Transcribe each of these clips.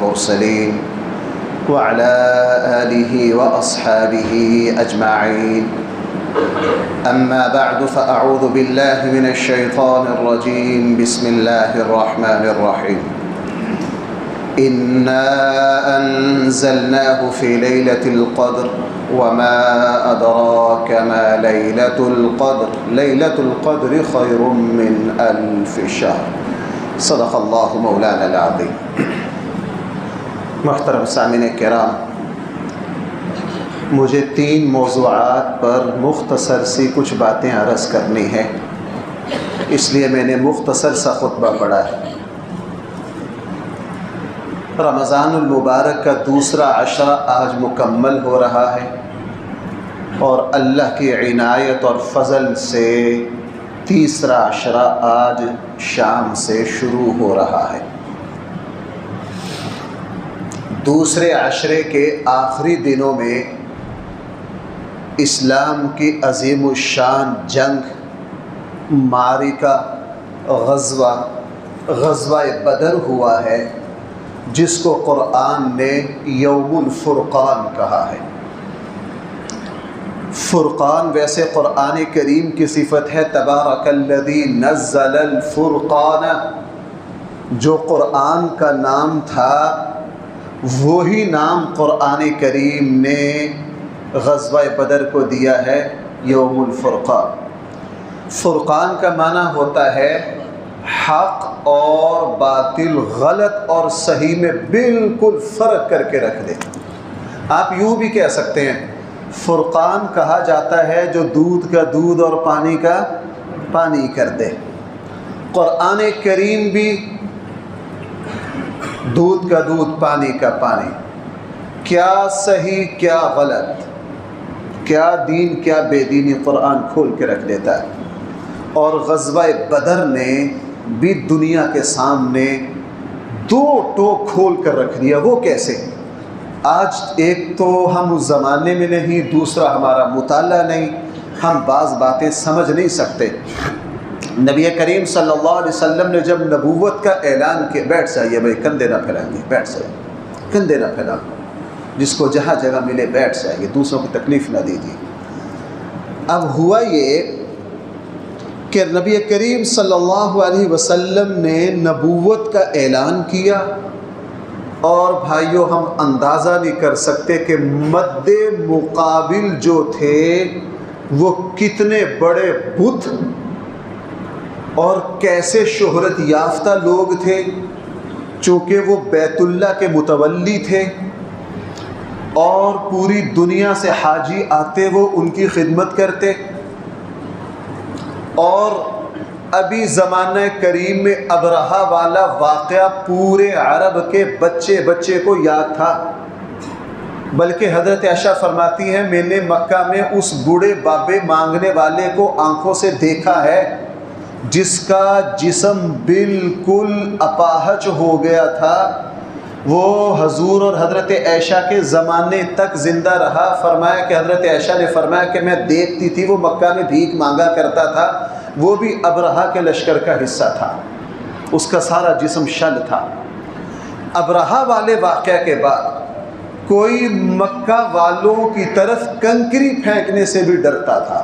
المرسلين وعلى آله وأصحابه أجمعين. أما بعد فأعوذ بالله من الشيطان الرجيم. بسم الله الرحمن الرحيم. إنا أنزلناه في ليلة القدر وما أدراك ما ليلة القدر. ليلة القدر خير من ألف شهر. صدق الله مولانا العظيم. محترم سامعین کرام، مجھے 3 موضوعات پر مختصر سی کچھ باتیں عرض کرنی ہیں، اس لیے میں نے مختصر سا خطبہ پڑھا ہے۔ رمضان المبارک کا دوسرا عشرہ آج مکمل ہو رہا ہے اور اللہ کی عنایت اور فضل سے تیسرا عشرہ آج شام سے شروع ہو رہا ہے۔ دوسرے عشرے کے آخری دنوں میں اسلام کی عظیم الشان جنگ، معرکہ، غزوہ بدر ہوا ہے، جس کو قرآن نے یوم الفرقان کہا ہے۔ فرقان ویسے قرآن کریم کی صفت ہے، تبارک الذی نزل الفرقان۔ جو قرآن کا نام تھا وہی نام قرآن کریم نے غزوہ بدر کو دیا ہے، یوم الفرقان۔ فرقان کا معنی ہوتا ہے حق اور باطل، غلط اور صحیح میں بالکل فرق کر کے رکھ دے۔ آپ یوں بھی کہہ سکتے ہیں فرقان کہا جاتا ہے جو دودھ کا دودھ اور پانی کا پانی کر دے۔ قرآن کریم بھی دودھ کا دودھ، پانی کا پانی، کیا صحیح کیا غلط، کیا دین کیا بے دینی، قرآن کھول کے رکھ دیتا ہے۔ اور غزوہ بدر نے بھی دنیا کے سامنے 2 ٹوک کھول کر رکھ دیا۔ وہ کیسے؟ آج ایک تو ہم اس زمانے میں نہیں، دوسرا ہمارا مطالعہ نہیں، ہم بعض باتیں سمجھ نہیں سکتے۔ نبی کریم صلی اللہ علیہ وسلم نے جب نبوت کا اعلان کیا، بیٹھ جائیے بھائی، کندھے نہ پھیلائیں گے، بیٹھ جائیے، کندھے نہ پھیلائیں، جس کو جہاں جگہ ملے بیٹھ جائیے، دوسروں کو تکلیف نہ دیجیے۔ اب ہوا یہ کہ نبی کریم صلی اللہ علیہ وسلم نے نبوت کا اعلان کیا، اور بھائیوں ہم اندازہ نہیں کر سکتے کہ مد مقابل جو تھے وہ کتنے بڑے بت اور کیسے شہرت یافتہ لوگ تھے، چونکہ وہ بیت اللہ کے متولی تھے اور پوری دنیا سے حاجی آتے وہ ان کی خدمت کرتے۔ اور ابھی زمانہ کریم میں ابرہہ والا واقعہ پورے عرب کے بچے کو یاد تھا، بلکہ حضرت عائشہ فرماتی ہیں میں نے مکہ میں اس بوڑھے بابے مانگنے والے کو آنکھوں سے دیکھا ہے جس کا جسم بالکل اپاہج ہو گیا تھا۔ وہ حضور اور حضرت عائشہ کے زمانے تک زندہ رہا۔ فرمایا کہ حضرت عائشہ نے فرمایا کہ میں دیکھتی تھی وہ مکہ میں بھیک مانگا کرتا تھا، وہ بھی ابرہہ کے لشکر کا حصہ تھا، اس کا سارا جسم شل تھا۔ ابرہہ والے واقعہ کے بعد کوئی مکہ والوں کی طرف کنکری پھینکنے سے بھی ڈرتا تھا،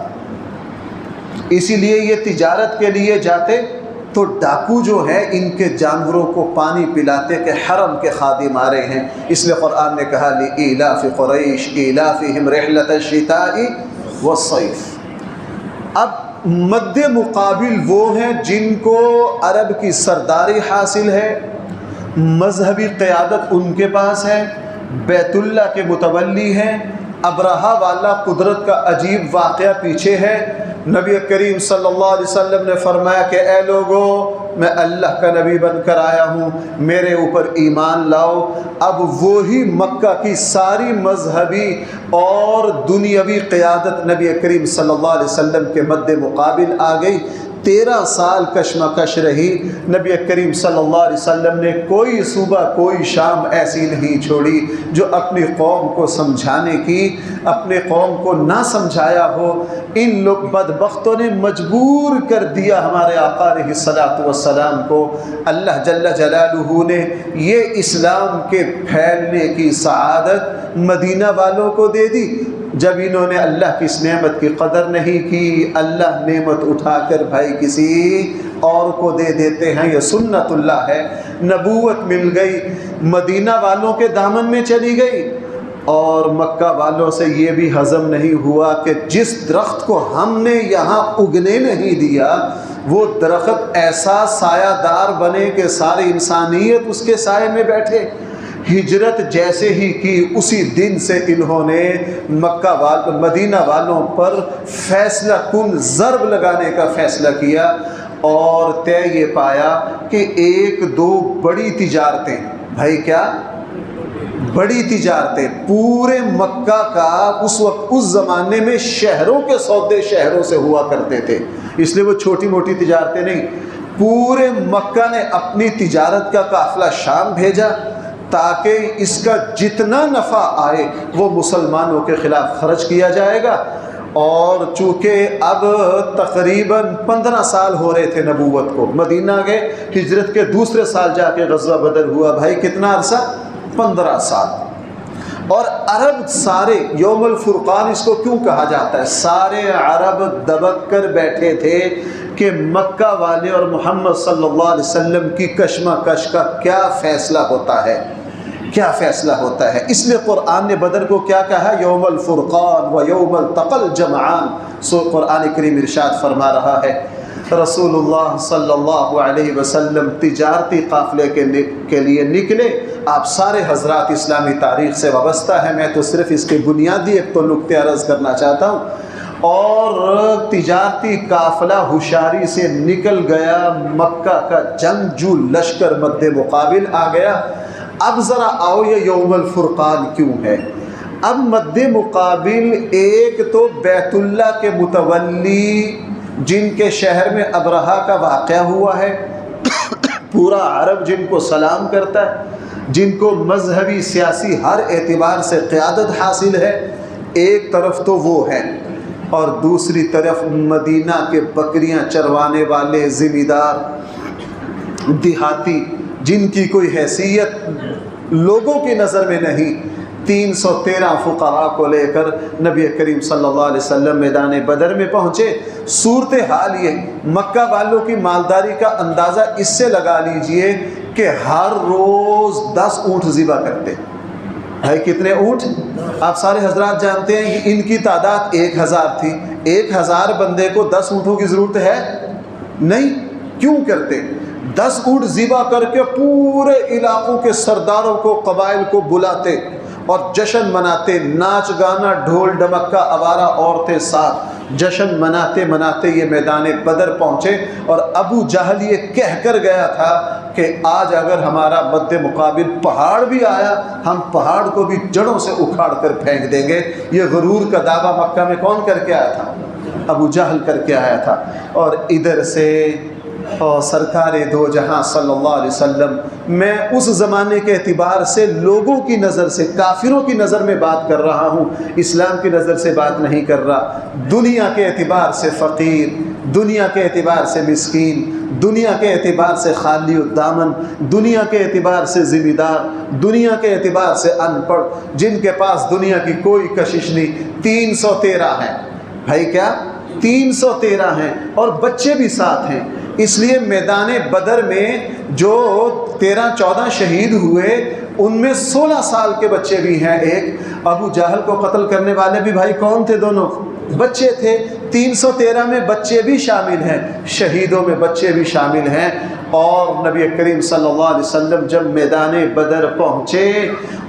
اسی لیے یہ تجارت کے لیے جاتے تو ڈاکو جو ہیں ان کے جانوروں کو پانی پلاتے کہ حرم کے خادم آ رہے ہیں، اس لیے قرآن نے کہا لإیلاف قریش ایلافہم رحلۃ الشتاء والصیف۔ اب مد مقابل وہ ہیں جن کو عرب کی سرداری حاصل ہے، مذہبی قیادت ان کے پاس ہے، بیت اللہ کے متولی ہیں۔ ابرہہ والا قدرت کا عجیب واقعہ پیچھے ہے۔ نبی کریم صلی اللہ علیہ وسلم نے فرمایا کہ اے لوگو، میں اللہ کا نبی بن کر آیا ہوں، میرے اوپر ایمان لاؤ۔ اب وہی مکہ کی ساری مذہبی اور دنیاوی قیادت نبی کریم صلی اللہ علیہ وسلم کے مد مقابل آ گئی۔ 13 سال کشمکش رہی، نبی کریم صلی اللہ علیہ وسلم نے کوئی صبح کوئی شام ایسی نہیں چھوڑی جو اپنی قوم کو سمجھانے کی، اپنے قوم کو نہ سمجھایا ہو۔ ان لوگ بدبختوں نے مجبور کر دیا ہمارے آقا علیہ الصلوۃ والسلام کو۔ اللہ جل جلالہ نے یہ اسلام کے پھیلنے کی سعادت مدینہ والوں کو دے دی۔ جب انہوں نے اللہ کی اس نعمت کی قدر نہیں کی، اللہ نعمت اٹھا کر بھائی کسی اور کو دے دیتے ہیں، یہ سنت اللہ ہے۔ نبوت مل گئی، مدینہ والوں کے دامن میں چلی گئی، اور مکہ والوں سے یہ بھی ہضم نہیں ہوا کہ جس درخت کو ہم نے یہاں اگنے نہیں دیا وہ درخت ایسا سایہ دار بنے کہ ساری انسانیت اس کے سائے میں بیٹھے۔ ہجرت جیسے ہی کی اسی دن سے انہوں نے مدینہ والوں پر فیصلہ کن ضرب لگانے کا فیصلہ کیا، اور طے یہ پایا کہ 1-2 بڑی تجارتیں، بھائی کیا بڑی تجارتیں، پورے مکہ کا اس وقت اس زمانے میں شہروں کے سودے شہروں سے ہوا کرتے تھے، اس لیے وہ چھوٹی موٹی تجارتیں نہیں، پورے مکہ نے اپنی تجارت کا قافلہ شام بھیجا تاکہ اس کا جتنا نفع آئے وہ مسلمانوں کے خلاف خرچ کیا جائے گا۔ اور چونکہ اب تقریباً 15 سال ہو رہے تھے نبوت کو، مدینہ گئے، ہجرت کے دوسرے سال جا کے غزوہ بدر ہوا، بھائی کتنا عرصہ؟ 15 سال۔ اور عرب سارے، یوم الفرقان اس کو کیوں کہا جاتا ہے؟ سارے عرب دبک کر بیٹھے تھے کہ مکہ والے اور محمد صلی اللہ علیہ وسلم کی کشمکش کا کیا فیصلہ ہوتا ہے، کیا فیصلہ ہوتا ہے۔ اس لیے قرآن نے بدر کو کیا کہا؟ یوم الفرقان و یوم التقى الجمعان۔ سو قرآن کریم ارشاد فرما رہا ہے، رسول اللہ صلی اللہ علیہ وسلم تجارتی قافلے کے لیے نکلے۔ آپ سارے حضرات اسلامی تاریخ سے وابستہ ہیں، میں تو صرف اس کے بنیادی ایک تو نقطے عرض کرنا چاہتا ہوں۔ اور تجارتی قافلہ ہوشیاری سے نکل گیا، مکہ کا جنگجو لشکر مد مقابل آ گیا۔ اب ذرا آؤ یہ یوم الفرقان کیوں ہے؟ اب مد مقابل ایک تو بیت اللہ کے متولی جن کے شہر میں ابرہہ کا واقعہ ہوا ہے، پورا عرب جن کو سلام کرتا ہے، جن کو مذہبی سیاسی ہر اعتبار سے قیادت حاصل ہے، ایک طرف تو وہ ہے، اور دوسری طرف مدینہ کے بکریاں چروانے والے ذمہ دار دیہاتی جن کی کوئی حیثیت لوگوں کی نظر میں نہیں۔ 313 فقہاء کو لے کر نبی کریم صلی اللہ علیہ وسلم میدان بدر میں پہنچے۔ صورتحال یہ، مکہ والوں کی مالداری کا اندازہ اس سے لگا لیجئے کہ ہر روز 10 اونٹ ذبح کرتے۔ ہے کتنے اونٹ؟ آپ سارے حضرات جانتے ہیں کہ ان کی تعداد 1000 تھی۔ 1000 بندے کو 10 اونٹوں کی ضرورت ہے نہیں، کیوں کرتے؟ 10 اونٹ ذبح کر کے پورے علاقوں کے سرداروں کو، قبائل کو بلاتے اور جشن مناتے، ناچ گانا ڈھول ڈمکا، آوارہ عورتیں ساتھ، جشن مناتے مناتے یہ میدان بدر پہنچے۔ اور ابو جہل یہ کہہ کر گیا تھا کہ آج اگر ہمارا مد مقابل پہاڑ بھی آیا، ہم پہاڑ کو بھی جڑوں سے اکھاڑ کر پھینک دیں گے۔ یہ غرور کا دعویٰ مکہ میں کون کر کے آیا تھا؟ ابو جہل کر کے آیا تھا۔ اور ادھر سے سرکار دو جہاں صلی اللہ علیہ وسلم، میں اس زمانے کے اعتبار سے لوگوں کی نظر سے، کافروں کی نظر میں بات کر رہا ہوں، اسلام کی نظر سے بات نہیں کر رہا۔ دنیا کے اعتبار سے فقیر، دنیا کے اعتبار سے مسکین، دنیا کے اعتبار سے خالی الدامن، دنیا کے اعتبار سے ذمہ دار، دنیا کے اعتبار سے ان پڑھ، جن کے پاس دنیا کی کوئی کشش نہیں، 313 ہیں۔ بھائی کیا 313 ہیں، اور بچے بھی ساتھ ہیں۔ اس لیے میدان بدر میں جو 13-14 شہید ہوئے ان میں 16 سال کے بچے بھی ہیں۔ ایک ابو جہل کو قتل کرنے والے بھی بھائی کون تھے؟ دونوں بچے تھے۔ 313 میں بچے بھی شامل ہیں، شہیدوں میں بچے بھی شامل ہیں۔ اور نبی کریم صلی اللہ علیہ وسلم جب میدان بدر پہنچے،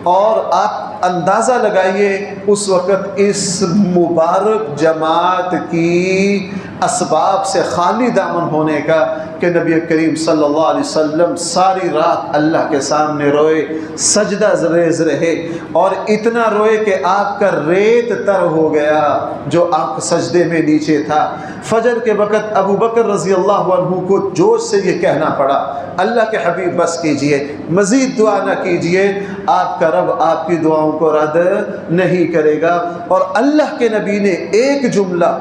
اور آپ اندازہ لگائیے اس وقت اس مبارک جماعت کی اسباب سے خالی دامن ہونے کا کہ نبی کریم صلی اللہ علیہ وسلم ساری رات اللہ کے سامنے روئے، سجدہ ریز رہے، اور اتنا روئے کہ آپ کا ریت تر ہو گیا جو آپ سجدے میں نیچے تھا۔ فجر کے وقت ابو بکر رضی اللہ عنہ کو جوش سے یہ کہنا پڑا، اللہ کے حبیب بس کیجئے، مزید دعا نہ کیجئے، آپ کا رب آپ کی دعاؤں کو رد نہیں کرے گا۔ اور اللہ کے نبی نے ایک جملہ،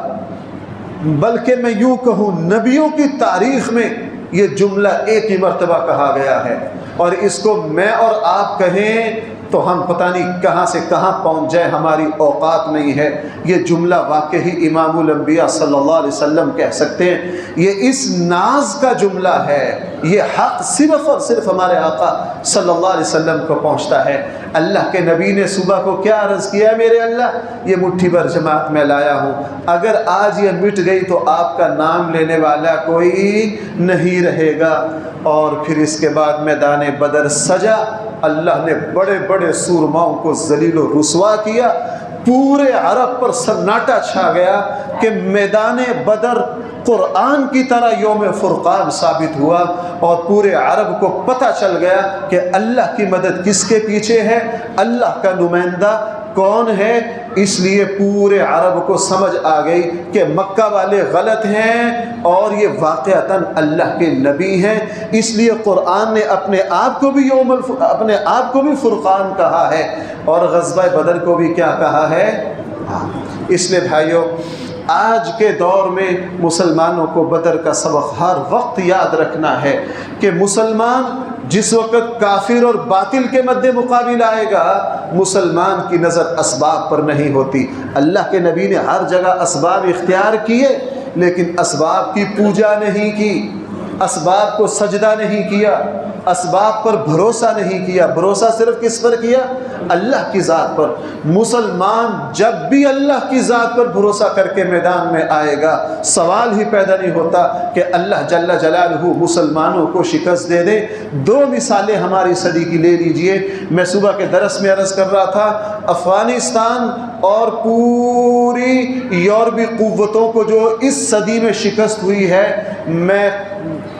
بلکہ میں یوں کہوں نبیوں کی تاریخ میں یہ جملہ ایک ہی مرتبہ کہا گیا ہے، اور اس کو میں اور آپ کہیں تو ہم پتہ نہیں کہاں سے کہاں پہنچ جائے، ہماری اوقات نہیں ہے۔ یہ جملہ واقعی امام الانبیاء صلی اللہ علیہ وسلم کہہ سکتے ہیں۔ یہ اس ناز کا جملہ ہے، یہ حق صرف اور صرف ہمارے آقا صلی اللہ علیہ وسلم کو پہنچتا ہے۔ اللہ کے نبی نے صبح کو کیا عرض کیا؟ میرے اللہ یہ مٹھی بھر جماعت میں لایا ہوں، اگر آج یہ مٹ گئی تو آپ کا نام لینے والا کوئی نہیں رہے گا۔ اور پھر اس کے بعد میدان بدر سجا، اللہ نے بڑے بڑے سورماؤں کو ذلیل و رسوا کیا، پورے عرب پر سناٹا چھا گیا کہ میدان بدر قرآن کی طرح یوم فرقان ثابت ہوا، اور پورے عرب کو پتہ چل گیا کہ اللہ کی مدد کس کے پیچھے ہے، اللہ کا نمائندہ کون ہے۔ اس لیے پورے عرب کو سمجھ آ گئی کہ مکہ والے غلط ہیں اور یہ واقعتاً اللہ کے نبی ہیں۔ اس لیے قرآن نے اپنے آپ کو بھی فرقان کہا ہے، اور غزوہ بدر کو بھی کیا کہا ہے؟ اس لیے بھائیوں، آج کے دور میں مسلمانوں کو بدر کا سبق ہر وقت یاد رکھنا ہے کہ مسلمان جس وقت کافر اور باطل کے مد مقابل آئے گا، مسلمان کی نظر اسباب پر نہیں ہوتی۔ اللہ کے نبی نے ہر جگہ اسباب اختیار کیے، لیکن اسباب کی پوجا نہیں کی، اسباب کو سجدہ نہیں کیا، اسباب پر بھروسہ نہیں کیا۔ بھروسہ صرف کس پر کیا؟ اللہ کی ذات پر۔ مسلمان جب بھی اللہ کی ذات پر بھروسہ کر کے میدان میں آئے گا، سوال ہی پیدا نہیں ہوتا کہ اللہ جل جلالہ مسلمانوں کو شکست دے دے۔ دو مثالیں ہماری صدی کی لے لیجئے۔ میں صبح کے درس میں عرض کر رہا تھا، افغانستان اور پوری یورپی قوتوں کو جو اس صدی میں شکست ہوئی ہے، میں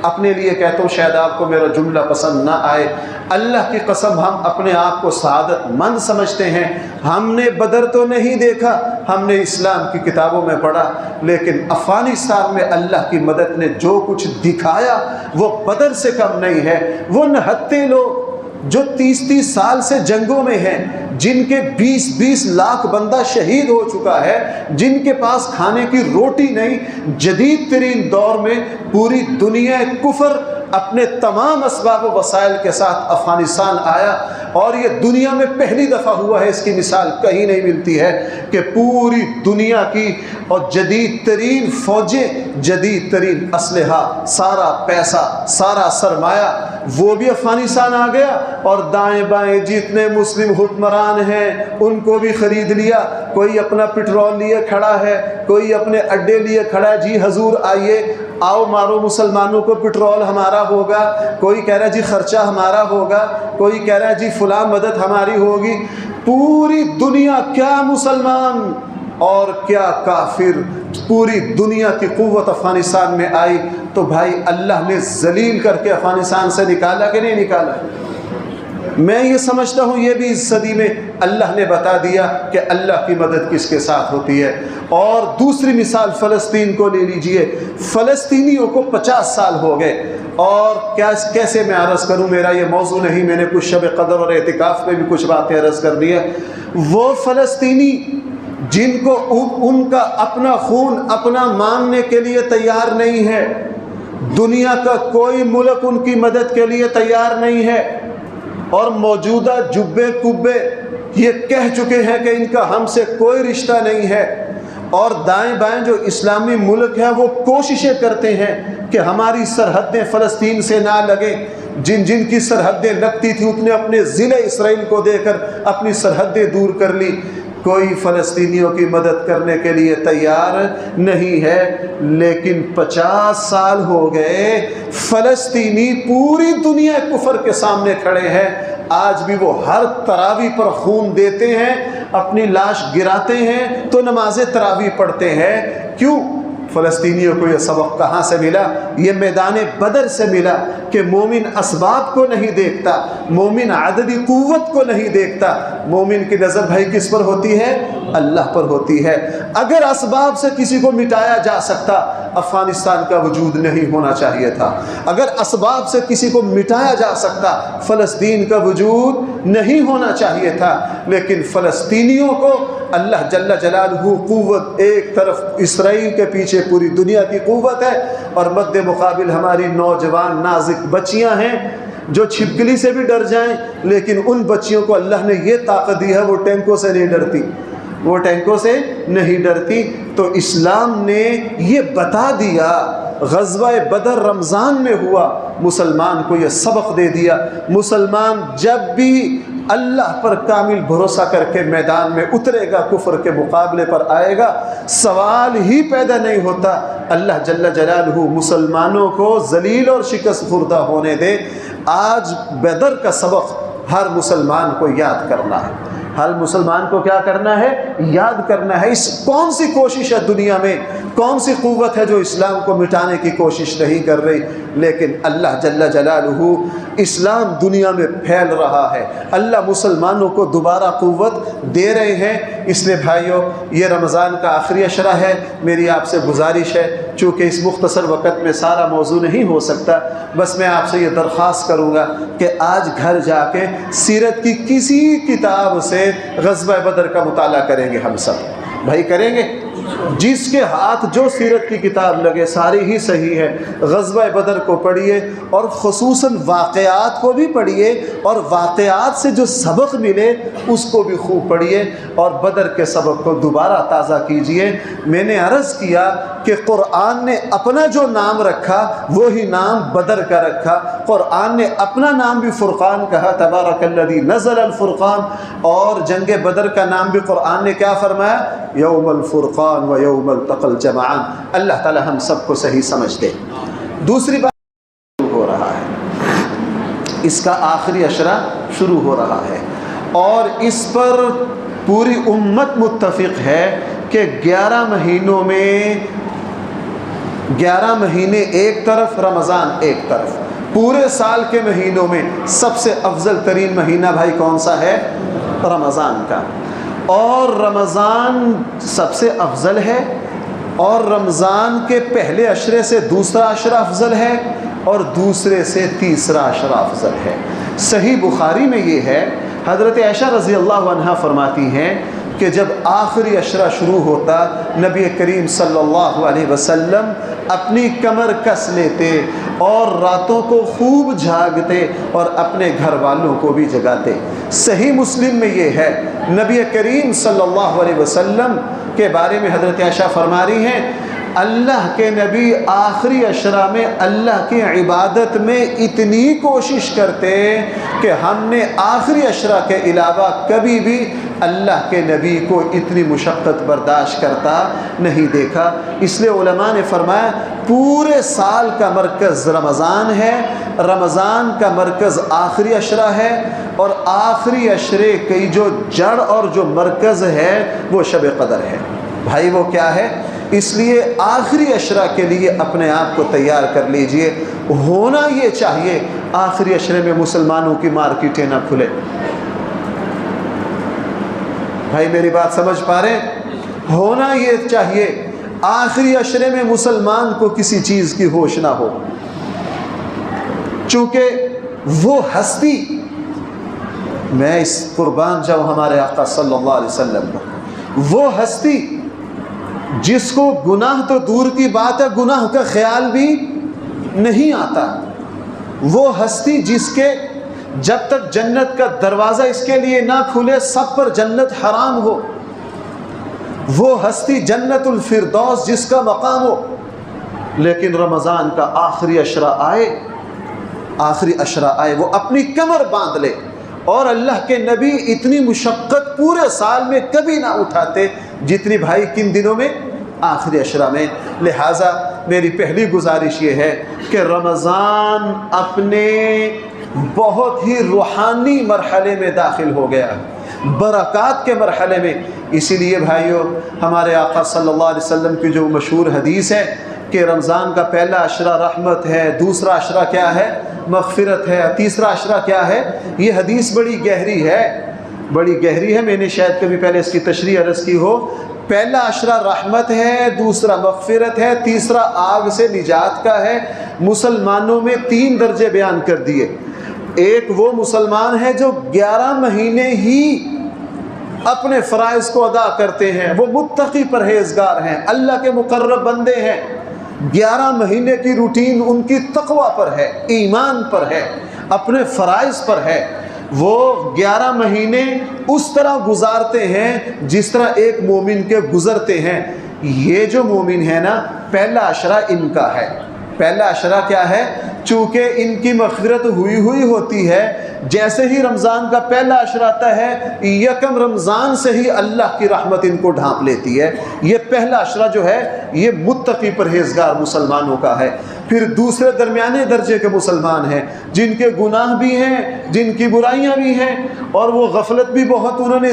اپنے لیے کہتا ہوں، شاید آپ کو میرا جملہ پسند نہ آئے، اللہ کی قسم ہم اپنے آپ کو سعادت مند سمجھتے ہیں۔ ہم نے بدر تو نہیں دیکھا، ہم نے اسلام کی کتابوں میں پڑھا، لیکن افغانستان میں اللہ کی مدد نے جو کچھ دکھایا وہ بدر سے کم نہیں ہے۔ وہ نہتے لوگ جو 30 سال سے جنگوں میں ہیں، جن کے 20 لاکھ بندہ شہید ہو چکا ہے، جن کے پاس کھانے کی روٹی نہیں، جدید ترین دور میں پوری دنیا کفر اپنے تمام اسباب و وسائل کے ساتھ افغانستان آیا، اور یہ دنیا میں پہلی دفعہ ہوا ہے، اس کی مثال کہیں نہیں ملتی ہے کہ پوری دنیا کی اور جدید ترین فوجیں، جدید ترین اسلحہ، سارا پیسہ، سارا سرمایہ وہ بھی افغانستان آ گیا، اور دائیں بائیں جتنے مسلم حکمران ہیں ان کو بھی خرید لیا۔ کوئی اپنا پٹرول لیے کھڑا ہے، کوئی اپنے اڈے لیے کھڑا ہے، جی حضور آئیے، آؤ مارو مسلمانوں کو، پٹرول ہمارا ہوگا۔ کوئی کہہ رہا ہے جی خرچہ ہمارا ہوگا، کوئی کہہ رہا ہے جی فلاں مدد ہماری ہوگی۔ پوری دنیا، کیا مسلمان اور کیا کافر، پوری دنیا کی قوت افغانستان میں آئی، تو بھائی اللہ نے ذلیل کر کے افغانستان سے نکالا کہ نہیں نکالا؟ میں یہ سمجھتا ہوں یہ بھی اس صدی میں اللہ نے بتا دیا کہ اللہ کی مدد کس کے ساتھ ہوتی ہے۔ اور دوسری مثال فلسطین کو لے لیجئے۔ فلسطینیوں کو 50 سال ہو گئے، اور کیسے میں عرض کروں، میرا یہ موضوع نہیں، میں نے کچھ شب قدر اور اعتکاف پہ بھی کچھ باتیں عرض کر دی ہے۔ وہ فلسطینی جن کو ان کا اپنا خون اپنا ماننے کے لیے تیار نہیں ہے، دنیا کا کوئی ملک ان کی مدد کے لیے تیار نہیں ہے، اور موجودہ جبے کبے یہ کہہ چکے ہیں کہ ان کا ہم سے کوئی رشتہ نہیں ہے، اور دائیں بائیں جو اسلامی ملک ہیں وہ کوششیں کرتے ہیں کہ ہماری سرحدیں فلسطین سے نہ لگیں۔ جن جن کی سرحدیں لگتی تھی اتنے اپنے ضلع اسرائیل کو دے کر اپنی سرحدیں دور کر لی۔ کوئی فلسطینیوں کی مدد کرنے کے لیے تیار نہیں ہے، لیکن 50 سال ہو گئے فلسطینی پوری دنیا کفر کے سامنے کھڑے ہیں، آج بھی وہ ہر تراویح پر خون دیتے ہیں، اپنی لاش گراتے ہیں تو نماز تراویح پڑھتے ہیں۔ کیوں؟ فلسطینیوں کو یہ سبق کہاں سے ملا؟ یہ میدان بدر سے ملا کہ مومن اسباب کو نہیں دیکھتا، مومن عددی قوت کو نہیں دیکھتا، مومن کی نظر بھائی کس پر ہوتی ہے؟ اللہ پر ہوتی ہے۔ اگر اسباب سے کسی کو مٹایا جا سکتا، افغانستان کا وجود نہیں ہونا چاہیے تھا۔ اگر اسباب سے کسی کو مٹایا جا سکتا، فلسطین کا وجود نہیں ہونا چاہیے تھا۔ لیکن فلسطینیوں کو اللہ جل جلالہ قوت، ایک طرف اسرائیل کے پیچھے پوری دنیا کی قوت ہے، اور مد مقابل ہماری نوجوان نازک بچیاں ہیں جو چھپکلی سے بھی ڈر جائیں، لیکن ان بچیوں کو اللہ نے یہ طاقت دی ہے، وہ ٹینکوں سے نہیں ڈرتی، وہ ٹینکوں سے نہیں ڈرتی۔ تو اسلام نے یہ بتا دیا، غزوہ بدر رمضان میں ہوا، مسلمان کو یہ سبق دے دیا، مسلمان جب بھی اللہ پر کامل بھروسہ کر کے میدان میں اترے گا، کفر کے مقابلے پر آئے گا، سوال ہی پیدا نہیں ہوتا اللہ جل جلالہ مسلمانوں کو ذلیل اور شکست خوردہ ہونے دے۔ آج بدر کا سبق ہر مسلمان کو یاد کرنا ہے، ہر مسلمان کو کیا کرنا ہے؟ یاد کرنا ہے۔ اس کون سی کوشش ہے دنیا میں، کون سی قوت ہے جو اسلام کو مٹانے کی کوشش نہیں کر رہی؟ لیکن اللہ جل جلالہ اسلام دنیا میں پھیل رہا ہے، اللہ مسلمانوں کو دوبارہ قوت دے رہے ہیں۔ اس لیے بھائیو، یہ رمضان کا آخری عشرہ ہے، میری آپ سے گزارش ہے، چونکہ اس مختصر وقت میں سارا موضوع نہیں ہو سکتا، بس میں آپ سے یہ درخواست کروں گا کہ آج گھر جا کے سیرت کی کسی کتاب سے غزوہ بدر کا مطالعہ کریں گے، ہم سب بھائی کریں گے۔ جس کے ہاتھ جو سیرت کی کتاب لگے، ساری ہی صحیح ہے، غزوہ بدر کو پڑھیے، اور خصوصاً واقعات کو بھی پڑھیے، اور واقعات سے جو سبق ملے اس کو بھی خوب پڑھیے، اور بدر کے سبق کو دوبارہ تازہ کیجئے۔ میں نے عرض کیا کہ قرآن نے اپنا جو نام رکھا وہی نام بدر کا رکھا، قرآن نے اپنا نام بھی فرقان کہا، تبارک الذی نزل الفرقان، اور جنگ بدر کا نام بھی قرآن نے کیا فرمایا؟ یوم الفرقان و یوم التقى الجمعان۔ اللہ تعالی ہم سب کو صحیح سمجھ دے۔ دوسری بات ہو رہا ہے، اس کا آخری عشرہ شروع ہو رہا ہے، اور اس پر پوری امت متفق ہے کہ 11 مہینوں میں 11 مہینے ایک طرف، رمضان ایک طرف، پورے سال کے مہینوں میں سب سے افضل ترین مہینہ بھائی کون سا ہے؟ رمضان کا، اور رمضان سب سے افضل ہے، اور رمضان کے پہلے عشرے سے دوسرا عشرہ افضل ہے، اور دوسرے سے تیسرا عشرہ افضل ہے۔ صحیح بخاری میں یہ ہے، حضرت عائشہ رضی اللہ عنہا فرماتی ہیں کہ جب آخری عشرہ شروع ہوتا، نبی کریم صلی اللہ علیہ وسلم اپنی کمر کس لیتے اور راتوں کو خوب جھاگتے اور اپنے گھر والوں کو بھی جگاتے۔ صحیح مسلم میں یہ ہے، نبی کریم صلی اللہ علیہ وسلم کے بارے میں حضرت عائشہ فرما رہی ہیں، اللہ کے نبی آخری عشرہ میں اللہ کی عبادت میں اتنی کوشش کرتے کہ ہم نے آخری عشرہ کے علاوہ کبھی بھی اللہ کے نبی کو اتنی مشقت برداشت کرتا نہیں دیکھا۔ اس لیے علماء نے فرمایا پورے سال کا مرکز رمضان ہے، رمضان کا مرکز آخری عشرہ ہے، اور آخری عشرے کی جو جڑ اور جو مرکز ہے وہ شب قدر ہے۔ بھائی وہ کیا ہے؟ اس لیے آخری عشرہ کے لیے اپنے آپ کو تیار کر لیجئے۔ ہونا یہ چاہیے آخری عشرے میں مسلمانوں کی مارکیٹیں نہ کھلے۔ بھائی میری بات سمجھ پا رہے ہیں؟ ہونا یہ چاہیے آخری عشرے میں مسلمان کو کسی چیز کی ہوش نہ ہو، چونکہ وہ ہستی، میں اس قربان جاؤں ہمارے آقا صلی اللہ علیہ وسلم کو، وہ ہستی جس کو گناہ تو دور کی بات ہے، گناہ کا خیال بھی نہیں آتا، وہ ہستی جس کے جب تک جنت کا دروازہ اس کے لیے نہ کھلے سب پر جنت حرام ہو، وہ ہستی جنت الفردوس جس کا مقام ہو، لیکن رمضان کا آخری عشرہ آئے، آخری عشرہ آئے، وہ اپنی کمر باندھ لے اور اللہ کے نبی اتنی مشقت پورے سال میں کبھی نہ اٹھاتے جتنی بھائی کن دنوں میں؟ آخری عشرہ میں۔ لہٰذا میری پہلی گزارش یہ ہے کہ رمضان اپنے بہت ہی روحانی مرحلے میں داخل ہو گیا، برکات کے مرحلے میں۔ اسی لیے بھائیو، ہمارے آقا صلی اللہ علیہ وسلم کی جو مشہور حدیث ہے کہ رمضان کا پہلا عشرہ رحمت ہے، دوسرا عشرہ کیا ہے؟ مغفرت ہے، تیسرا عشرہ کیا ہے؟ یہ حدیث بڑی گہری ہے، بڑی گہری ہے۔ میں نے شاید کبھی پہلے اس کی تشریح عرض کی ہو۔ پہلا عشرہ رحمت ہے، دوسرا مغفرت ہے، تیسرا آگ سے نجات کا ہے۔ مسلمانوں میں 3 درجے بیان کر دیے۔ ایک وہ مسلمان ہے جو 11 مہینے ہی اپنے فرائض کو ادا کرتے ہیں، وہ متقی پرہیزگار ہیں، اللہ کے مقرب بندے ہیں۔ 11 مہینے کی روٹین ان کی تقوی پر ہے، ایمان پر ہے، اپنے فرائض پر ہے۔ وہ 11 مہینے اس طرح گزارتے ہیں جس طرح ایک مومن کے گزرتے ہیں۔ یہ جو مومن ہے نا، پہلا عشرہ ان کا ہے۔ پہلا عشرہ کیا ہے؟ چونکہ ان کی مغفرت ہوئی ہوتی ہے، جیسے ہی رمضان کا پہلا عشرہ آتا ہے، یکم رمضان سے ہی اللہ کی رحمت ان کو ڈھانپ لیتی ہے۔ یہ پہلا عشرہ جو ہے یہ متقی پرہیزگار مسلمانوں کا ہے۔ پھر دوسرے درمیانے درجے کے مسلمان ہیں جن کے گناہ بھی ہیں، جن کی برائیاں بھی ہیں، اور وہ غفلت بھی بہت انہوں نے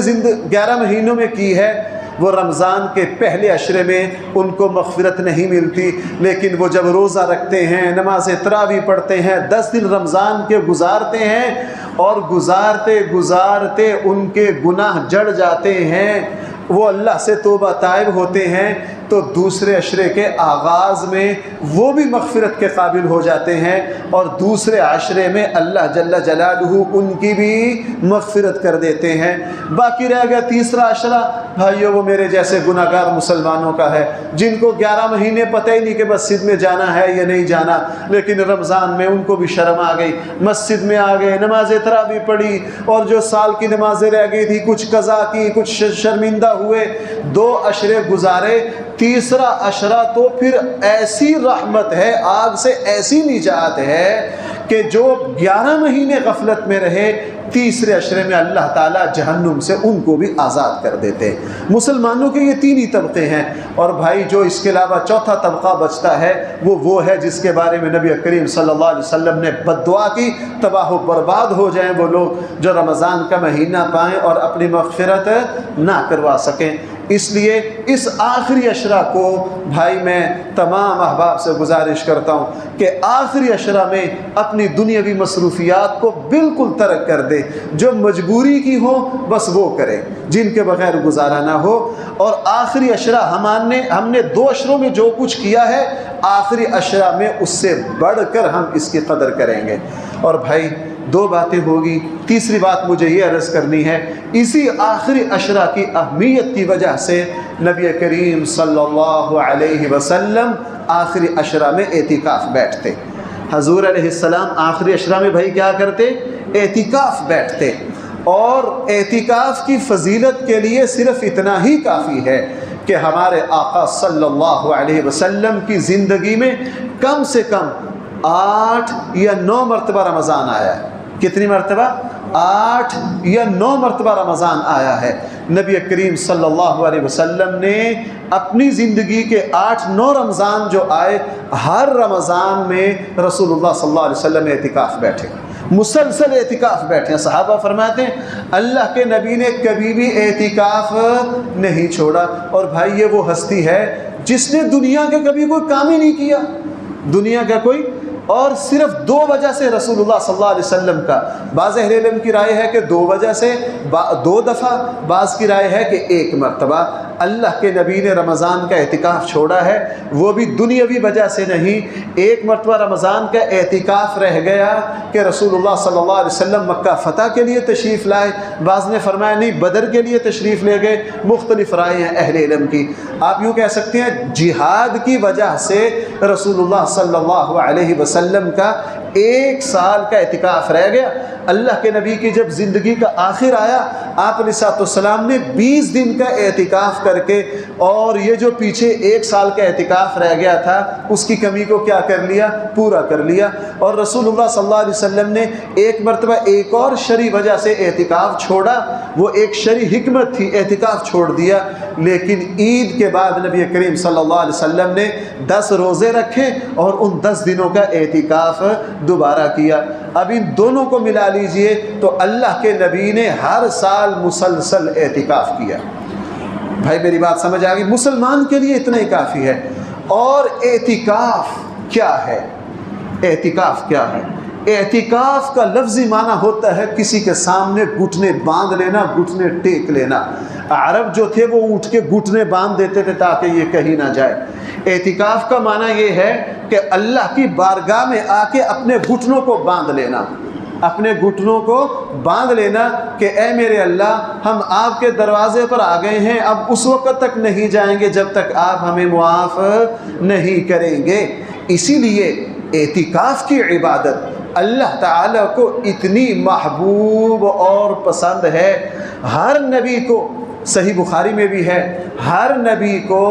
11 مہینوں میں کی ہے۔ وہ رمضان کے پہلے عشرے میں ان کو مغفرت نہیں ملتی، لیکن وہ جب روزہ رکھتے ہیں، نماز تراویح پڑھتے ہیں، 10 دن رمضان کے گزارتے ہیں، اور گزارتے گزارتے ان کے گناہ جڑ جاتے ہیں، وہ اللہ سے توبہ تائب ہوتے ہیں، تو دوسرے عشرے کے آغاز میں وہ بھی مغفرت کے قابل ہو جاتے ہیں، اور دوسرے عشرے میں اللہ جل جلالہ ان کی بھی مغفرت کر دیتے ہیں۔ باقی رہ گیا تیسرا عشرہ، بھائیو وہ میرے جیسے گناہ گار مسلمانوں کا ہے، جن کو 11 مہینے پتہ ہی نہیں کہ مسجد میں جانا ہے یا نہیں جانا، لیکن رمضان میں ان کو بھی شرم آ گئی، مسجد میں آ گئے، نماز تراویح پڑھی، اور جو سال کی نمازیں رہ گئی تھی کچھ قضا کی، کچھ شرمندہ ہوئے، 2 عشرے گزارے۔ تیسرا عشرہ تو پھر ایسی رحمت ہے، آگ سے ایسی نجات ہے کہ جو 11 مہینے غفلت میں رہے، تیسرے عشرے میں اللہ تعالیٰ جہنم سے ان کو بھی آزاد کر دیتے ہیں۔ مسلمانوں کے یہ 3 ہی طبقے ہیں، اور بھائی جو اس کے علاوہ چوتھا طبقہ بچتا ہے وہ ہے جس کے بارے میں نبی کریم صلی اللہ علیہ وسلم نے بد دعا کی، تباہ و برباد ہو جائیں وہ لوگ جو رمضان کا مہینہ پائیں اور اپنی مغفرت نہ کروا سکیں۔ اس لیے اس آخری عشرہ کو بھائی میں تمام احباب سے گزارش کرتا ہوں کہ آخری عشرہ میں اپنی دنیاوی مصروفیات کو بالکل ترک کر دے، جو مجبوری کی ہو بس وہ کرے، جن کے بغیر گزارا نہ ہو۔ اور آخری عشرہ ہم نے 2 عشروں میں جو کچھ کیا ہے، آخری عشرہ میں اس سے بڑھ کر ہم اس کی قدر کریں گے۔ اور بھائی 2 باتیں ہوگی، تیسری بات مجھے یہ عرض کرنی ہے، اسی آخری عشرہ کی اہمیت کی وجہ سے نبی کریم صلی اللہ علیہ وسلم آخری عشرہ میں اعتکاف بیٹھتے۔ حضور علیہ السلام آخری عشرہ میں بھائی کیا کرتے؟ اعتکاف بیٹھتے۔ اور اعتکاف کی فضیلت کے لیے صرف اتنا ہی کافی ہے کہ ہمارے آقا صلی اللہ علیہ وسلم کی زندگی میں کم سے کم 8 یا 9 مرتبہ رمضان آیا ہے۔ کتنی مرتبہ؟ 8 یا 9 مرتبہ رمضان آیا ہے۔ نبی کریم صلی اللہ علیہ وسلم نے اپنی زندگی کے 8-9 رمضان جو آئے، ہر رمضان میں رسول اللہ صلی اللہ علیہ وسلم اعتکاف بیٹھے، مسلسل اعتکاف بیٹھے۔ صحابہ فرماتے ہیں اللہ کے نبی نے کبھی بھی اعتکاف نہیں چھوڑا۔ اور بھائی یہ وہ ہستی ہے جس نے دنیا کے کبھی کوئی کام ہی نہیں کیا، دنیا کا کوئی، اور صرف 2 وجہ سے رسول اللہ صلی اللہ علیہ وسلم کا، بعض اہل علم کی رائے ہے کہ 2 وجہ سے 2 دفعہ، بعض کی رائے ہے کہ 1 مرتبہ اللہ کے نبی نے رمضان کا اعتکاف چھوڑا ہے، وہ بھی دنیاوی وجہ سے نہیں۔ 1 مرتبہ رمضان کا اعتکاف رہ گیا کہ رسول اللہ صلی اللہ علیہ وسلم مکہ فتح کے لیے تشریف لائے، بعض نے فرمایا نہیں بدر کے لیے تشریف لے گئے، مختلف رائے ہیں اہل علم کی۔ آپ یوں کہہ سکتے ہیں جہاد کی وجہ سے رسول اللہ صلی اللہ علیہ وسلم کا 1 سال کا اعتکاف رہ گیا۔ اللہ کے نبی کی جب زندگی کا آخر آیا، آپ علیہ السلام نے 20 دن کا اعتکاف کر کے، اور یہ جو پیچھے 1 سال کا اعتکاف رہ گیا تھا اس کی کمی کو کیا کر لیا؟ پورا کر لیا۔ اور رسول اللہ صلی اللہ علیہ وسلم نے ایک مرتبہ ایک اور شرعی وجہ سے اعتکاف چھوڑا، وہ ایک شرعی حکمت تھی، اعتکاف چھوڑ دیا۔ لیکن عید کے بعد نبی کریم صلی اللہ علیہ وسلم نے 10 روزے رکھے اور ان 10 دنوں کا اعتکاف دوبارہ کیا۔ اب ان دونوں کو ملا لیجئے تو اللہ کے نبی نے ہر سال مسلسل اعتکاف کیا۔ بھائی میری بات سمجھ آ گئی؟ مسلمان کے لیے اتنا ہی کافی ہے۔ اور اعتکاف کیا ہے؟ اعتکاف کیا ہے؟ اعتکاف کا لفظی معنی ہوتا ہے کسی کے سامنے گھٹنے باندھ لینا، گھٹنے ٹیک لینا۔ عرب جو تھے وہ اٹھ کے گھٹنے باندھ دیتے تھے تاکہ یہ کہیں نہ جائے۔ اعتکاف کا معنی یہ ہے کہ اللہ کی بارگاہ میں آ کے اپنے گھٹنوں کو باندھ لینا، اپنے گھٹنوں کو باندھ لینا کہ اے میرے اللہ، ہم آپ کے دروازے پر آ گئے ہیں، اب اس وقت تک نہیں جائیں گے جب تک آپ ہمیں معاف نہیں کریں گے۔ اسی لیے اعتکاف کی عبادت اللہ تعالیٰ کو اتنی محبوب اور پسند ہے۔ ہر نبی کو، صحیح بخاری میں بھی ہے، ہر نبی کو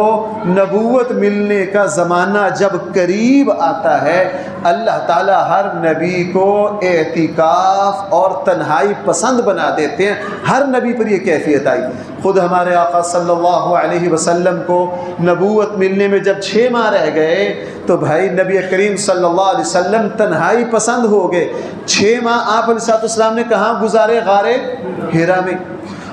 نبوت ملنے کا زمانہ جب قریب آتا ہے، اللہ تعالیٰ ہر نبی کو اعتکاف اور تنہائی پسند بنا دیتے ہیں۔ ہر نبی پر یہ کیفیت آئی۔ خود ہمارے آقا صلی اللہ علیہ وسلم کو نبوت ملنے میں جب 6 ماہ رہ گئے تو بھائی نبی کریم صلی اللہ علیہ وسلم تنہائی پسند ہو گئے۔ 6 ماہ آپ علیہ السلام نے کہاں گزارے؟ غار حرا میں۔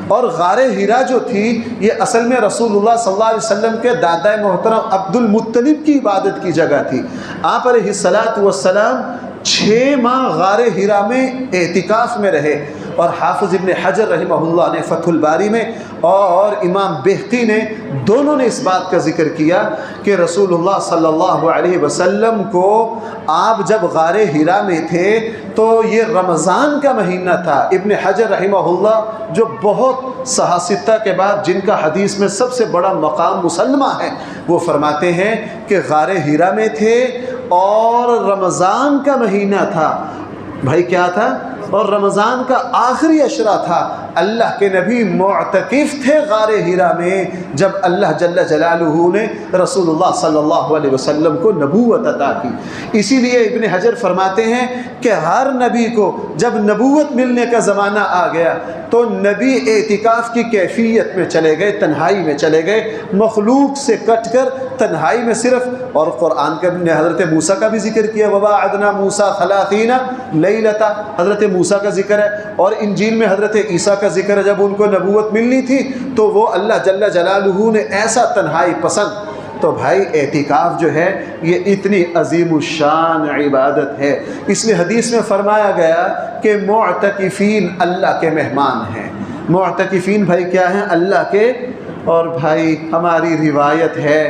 اور غار حرا جو تھی یہ اصل میں رسول اللہ صلی اللہ علیہ وسلم کے دادا محترم عبد المطلب کی عبادت کی جگہ تھی۔ آپ علیہ السلام 6 ماہ غار حرا میں اعتکاف میں رہے۔ اور حافظ ابن حجر رحمہ اللہ نے فتح الباری میں اور امام بہقی نے دونوں نے اس بات کا ذکر کیا کہ رسول اللہ صلی اللہ علیہ وسلم کو آپ جب غار حرا میں تھے تو یہ رمضان کا مہینہ تھا۔ ابن حجر رحمہ اللہ جو بہت صحاستہ کے بعد جن کا حدیث میں سب سے بڑا مقام مسلمہ ہے، وہ فرماتے ہیں کہ غار حرا میں تھے اور رمضان کا مہینہ تھا۔ بھائی کیا تھا؟ اور رمضان کا آخری عشرہ تھا۔ اللہ کے نبی معتکف تھے غار حرا میں جب اللہ جل جلالہ نے رسول اللہ صلی اللہ علیہ وسلم کو نبوت عطا کی۔ اسی لیے ابن حجر فرماتے ہیں کہ ہر نبی کو جب نبوت ملنے کا زمانہ آ گیا تو نبی اعتکاف کی کیفیت میں چلے گئے، تنہائی میں چلے گئے، مخلوق سے کٹ کر تنہائی میں صرف۔ اور قرآن کے نے حضرت موسیٰ کا بھی ذکر کیا، وَوَاعَدْنَا مُوسَىٰ 30 لَيْلَةً، حضرت موسیٰ کا ذکر ہے۔ اور انجیل میں حضرت عیسیٰ کا ذکر ہے، جب ان کو نبوت ملنی تھی تو وہ اللہ جل جلالہ نے ایسا تنہائی پسند۔ تو بھائی اعتکاف جو ہے یہ اتنی عظیم الشان عبادت ہے، اس لیے حدیث میں فرمایا گیا کہ معتکفین اللہ کے مہمان ہیں۔ معتکفین بھائی کیا ہیں؟ اللہ کے۔ اور بھائی ہماری روایت ہے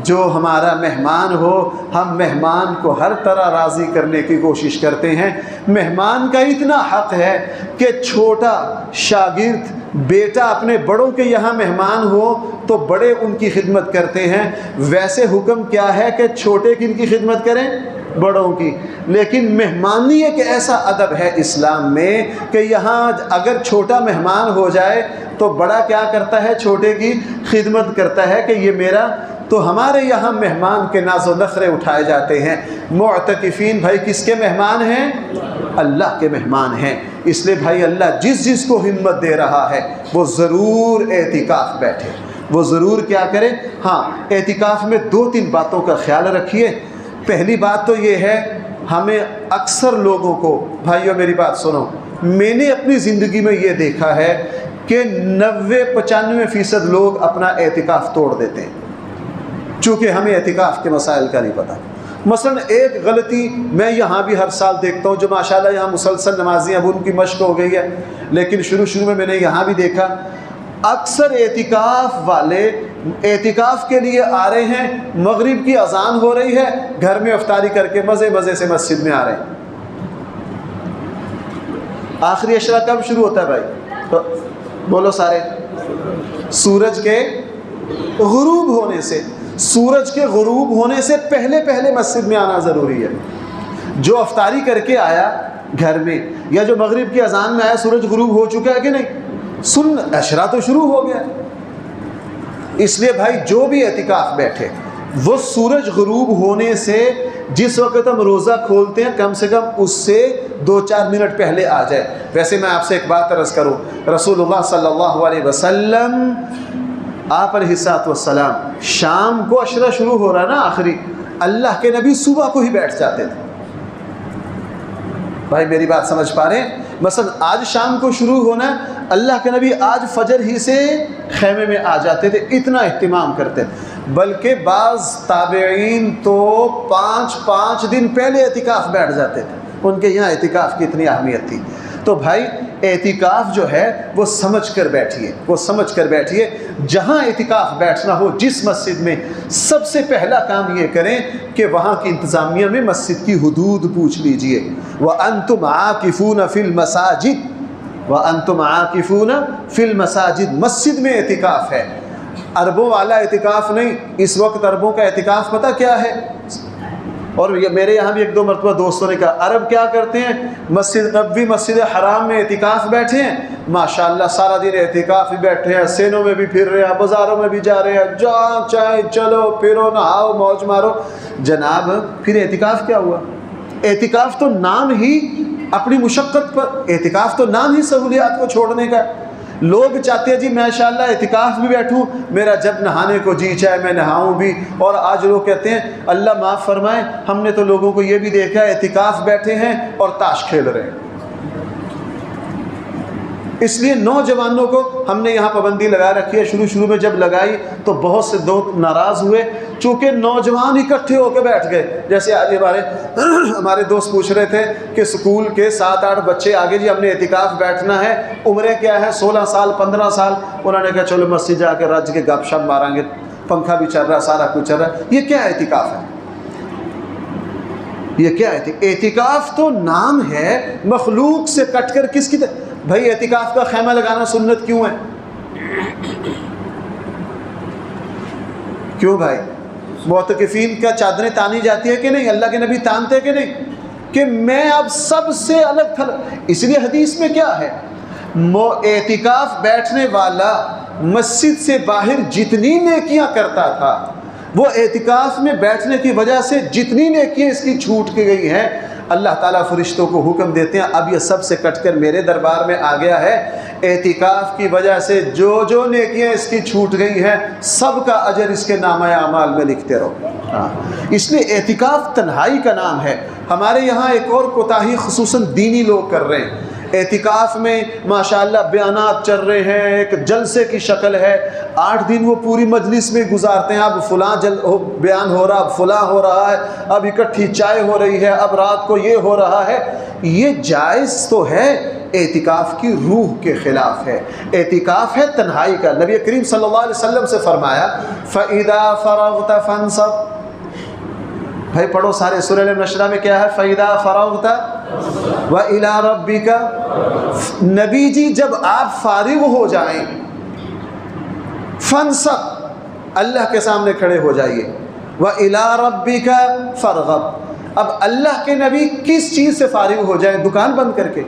جو ہمارا مہمان ہو، ہم مہمان کو ہر طرح راضی کرنے کی کوشش کرتے ہیں۔ مہمان کا اتنا حق ہے کہ چھوٹا شاگرد بیٹا اپنے بڑوں کے یہاں مہمان ہو تو بڑے ان کی خدمت کرتے ہیں۔ ویسے حکم کیا ہے کہ چھوٹے کن کی خدمت کریں؟ بڑوں کی۔ لیکن مہمانی ایک ایسا ادب ہے اسلام میں کہ یہاں اگر چھوٹا مہمان ہو جائے تو بڑا کیا کرتا ہے؟ چھوٹے کی خدمت کرتا ہے کہ یہ میرا۔ تو ہمارے یہاں مہمان کے ناز و نخرے اٹھائے جاتے ہیں۔ معتکفین بھائی کس کے مہمان ہیں؟ اللہ کے مہمان ہیں۔ اس لیے بھائی اللہ جس کو ہمت دے رہا ہے وہ ضرور اعتکاف بیٹھے، وہ ضرور کیا کرے؟ ہاں اعتکاف میں 2-3 باتوں کا خیال رکھیے۔ پہلی بات تو یہ ہے، ہمیں اکثر لوگوں کو، بھائیو میری بات سنو، میں نے اپنی زندگی میں یہ دیکھا ہے کہ 90-95% لوگ اپنا اعتکاف توڑ دیتے ہیں چونکہ ہمیں اعتکاف کے مسائل کا نہیں پتہ۔ مثلا ایک غلطی میں یہاں بھی ہر سال دیکھتا ہوں، جو ماشاءاللہ یہاں مسلسل نمازی اب ان کی مشق ہو گئی ہے، لیکن شروع میں نے یہاں بھی دیکھا اکثر اعتکاف والے اعتکاف کے لیے آ رہے ہیں، مغرب کی اذان ہو رہی ہے، گھر میں افطاری کر کے مزے سے مسجد میں آ رہے ہیں۔ آخری عشرہ کب شروع ہوتا ہے بھائی؟ تو بولو سارے، سورج کے غروب ہونے سے، سورج کے غروب ہونے سے پہلے مسجد میں آنا ضروری ہے۔ جو افطاری کر کے آیا گھر میں، یا جو مغرب کی اذان میں آیا سورج غروب ہو چکا ہے کہ نہیں، سن عشرہ تو شروع ہو گیا۔ اس لیے بھائی جو بھی اعتکاف بیٹھے وہ سورج غروب ہونے سے جس وقت ہم روزہ کھولتے ہیں کم سے کم اس سے 2-4 منٹ پہلے آ جائے۔ ویسے میں آپ سے ایک بات عرض کروں، رسول اللہ صلی اللہ علیہ وسلم آپ علیہ الصلوۃ والسلام شام کو عشرہ شروع ہو رہا نا آخری، اللہ کے نبی صبح کو ہی بیٹھ جاتے تھے۔ بھائی میری بات سمجھ پا رہے ہیں؟ مثلا آج شام کو شروع ہونا ہے، اللہ کے نبی آج فجر ہی سے خیمے میں آ جاتے تھے، اتنا اہتمام کرتے تھے۔ بلکہ بعض تابعین تو 5 دن پہلے اعتکاف بیٹھ جاتے تھے، ان کے یہاں اعتکاف کی اتنی اہمیت تھی۔ تو بھائی اعتکاف جو ہے وہ سمجھ کر بیٹھیے، وہ سمجھ کر بیٹھیے۔ جہاں اعتکاف بیٹھنا ہو جس مسجد میں، سب سے پہلا کام یہ کریں کہ وہاں کی انتظامیہ میں مسجد کی حدود پوچھ لیجئے۔ وَأَنْتُمْ عَاكِفُونَ فِي الْمَسَاجِدِ وَأَنْتُمْ عَاكِفُونَ فِي الْمَسَاجِدِ، مسجد میں اعتکاف ہے، عربوں والا اعتکاف نہیں۔ اس وقت عربوں کا اعتکاف پتہ کیا ہے؟ اور میرے یہاں بھی 1-2 مرتبہ دوستوں نے کہا عرب کیا کرتے ہیں، مسجد نبوی مسجد حرام میں اعتکاف بیٹھے ہیں، ماشاءاللہ سارا دن اعتکاف ہی بیٹھے ہیں، سینوں میں بھی پھر رہے ہیں، بازاروں میں بھی جا رہے ہیں، جہاں چاہے چلو پھرو نہاؤ موج مارو۔ جناب پھر اعتکاف کیا ہوا؟ اعتکاف تو نام ہی اپنی مشقت پر، اعتکاف تو نام ہی سہولیات کو چھوڑنے کا۔ لوگ چاہتے ہیں جی ماشاءاللہ اعتکاف بھی بیٹھوں، میرا جب نہانے کو جی چاہے میں نہاؤں بھی۔ اور آج لوگ کہتے ہیں اللہ معاف فرمائے، ہم نے تو لوگوں کو یہ بھی دیکھا ہے اعتکاف بیٹھے ہیں اور تاش کھیل رہے ہیں۔ اس لیے نوجوانوں کو ہم نے یہاں پابندی لگا رکھی ہے۔ شروع میں جب لگائی تو بہت سے دوست ناراض ہوئے، چونکہ نوجوان اکٹھے ہو کے بیٹھ گئے۔ جیسے آج ہمارے دوست پوچھ رہے تھے کہ سکول کے 7-8 بچے آگے جی ہم نے اعتکاف بیٹھنا ہے، عمریں کیا ہے 16 سال 15 سال، انہوں نے کہا چلو مسجد جا کے رج کے گپ شپ ماریں گے، پنکھا بھی چل رہا ہے سارا کچھ چل رہا ہے۔ یہ کیا اعتکاف ہے؟ یہ کیا اعتکاف تو نام ہے، مخلوق سے کٹ کر کس کی بھائی اعتکاف کا خیمہ لگانا سنت کیوں ہے؟ کیوں بھائی؟ معتکفین کا چادریں تانی جاتی ہے کہ نہیں؟ اللہ کے نبی تانتے کہ نہیں کہ میں اب سب سے الگ تھا؟ اس لیے حدیث میں کیا ہے، اعتکاف بیٹھنے والا مسجد سے باہر جتنی نیکیاں کرتا تھا، وہ اعتکاف میں بیٹھنے کی وجہ سے جتنی نیکیاں اس کی چھوٹ کی گئی ہیں، اللہ تعالیٰ فرشتوں کو حکم دیتے ہیں اب یہ سب سے کٹ کر میرے دربار میں آ گیا ہے، اعتکاف کی وجہ سے جو نیکیاں اس کی چھوٹ گئی ہیں سب کا اجر اس کے نامہ اعمال میں لکھتے رہو۔ اس لیے اعتکاف تنہائی کا نام ہے۔ ہمارے یہاں ایک اور کوتاہی خصوصاً دینی لوگ کر رہے ہیں، اعتکاف میں ماشاءاللہ بیانات چل رہے ہیں، ایک جلسے کی شکل ہے، 8 دن وہ پوری مجلس میں گزارتے ہیں، اب فلاں بیان ہو رہا، اب فلاں ہو رہا ہے، اب اکٹھی چائے ہو رہی ہے، اب رات کو یہ ہو رہا ہے۔ یہ جائز تو ہے، اعتکاف کی روح کے خلاف ہے۔ اعتکاف ہے تنہائی کا۔ نبی کریم صلی اللہ علیہ وسلم سے فرمایا فَإِذَا فَرَغْتَ فَانْصَبْ، بھائی پڑھو سارے سورہ النشرہ میں کیا ہے، فَإِذَا فَرَغْتَ وَإِلَىٰ رَبِّكَ، نبی جی جب آپ فارغ ہو جائیں، فَانْصَبْ، اللہ کے سامنے کھڑے ہو جائیے، وَإِلَىٰ رَبِّكَ فَارْغَب۔ اب اللہ کے نبی کس چیز سے فارغ ہو جائیں؟ دکان بند کر کے؟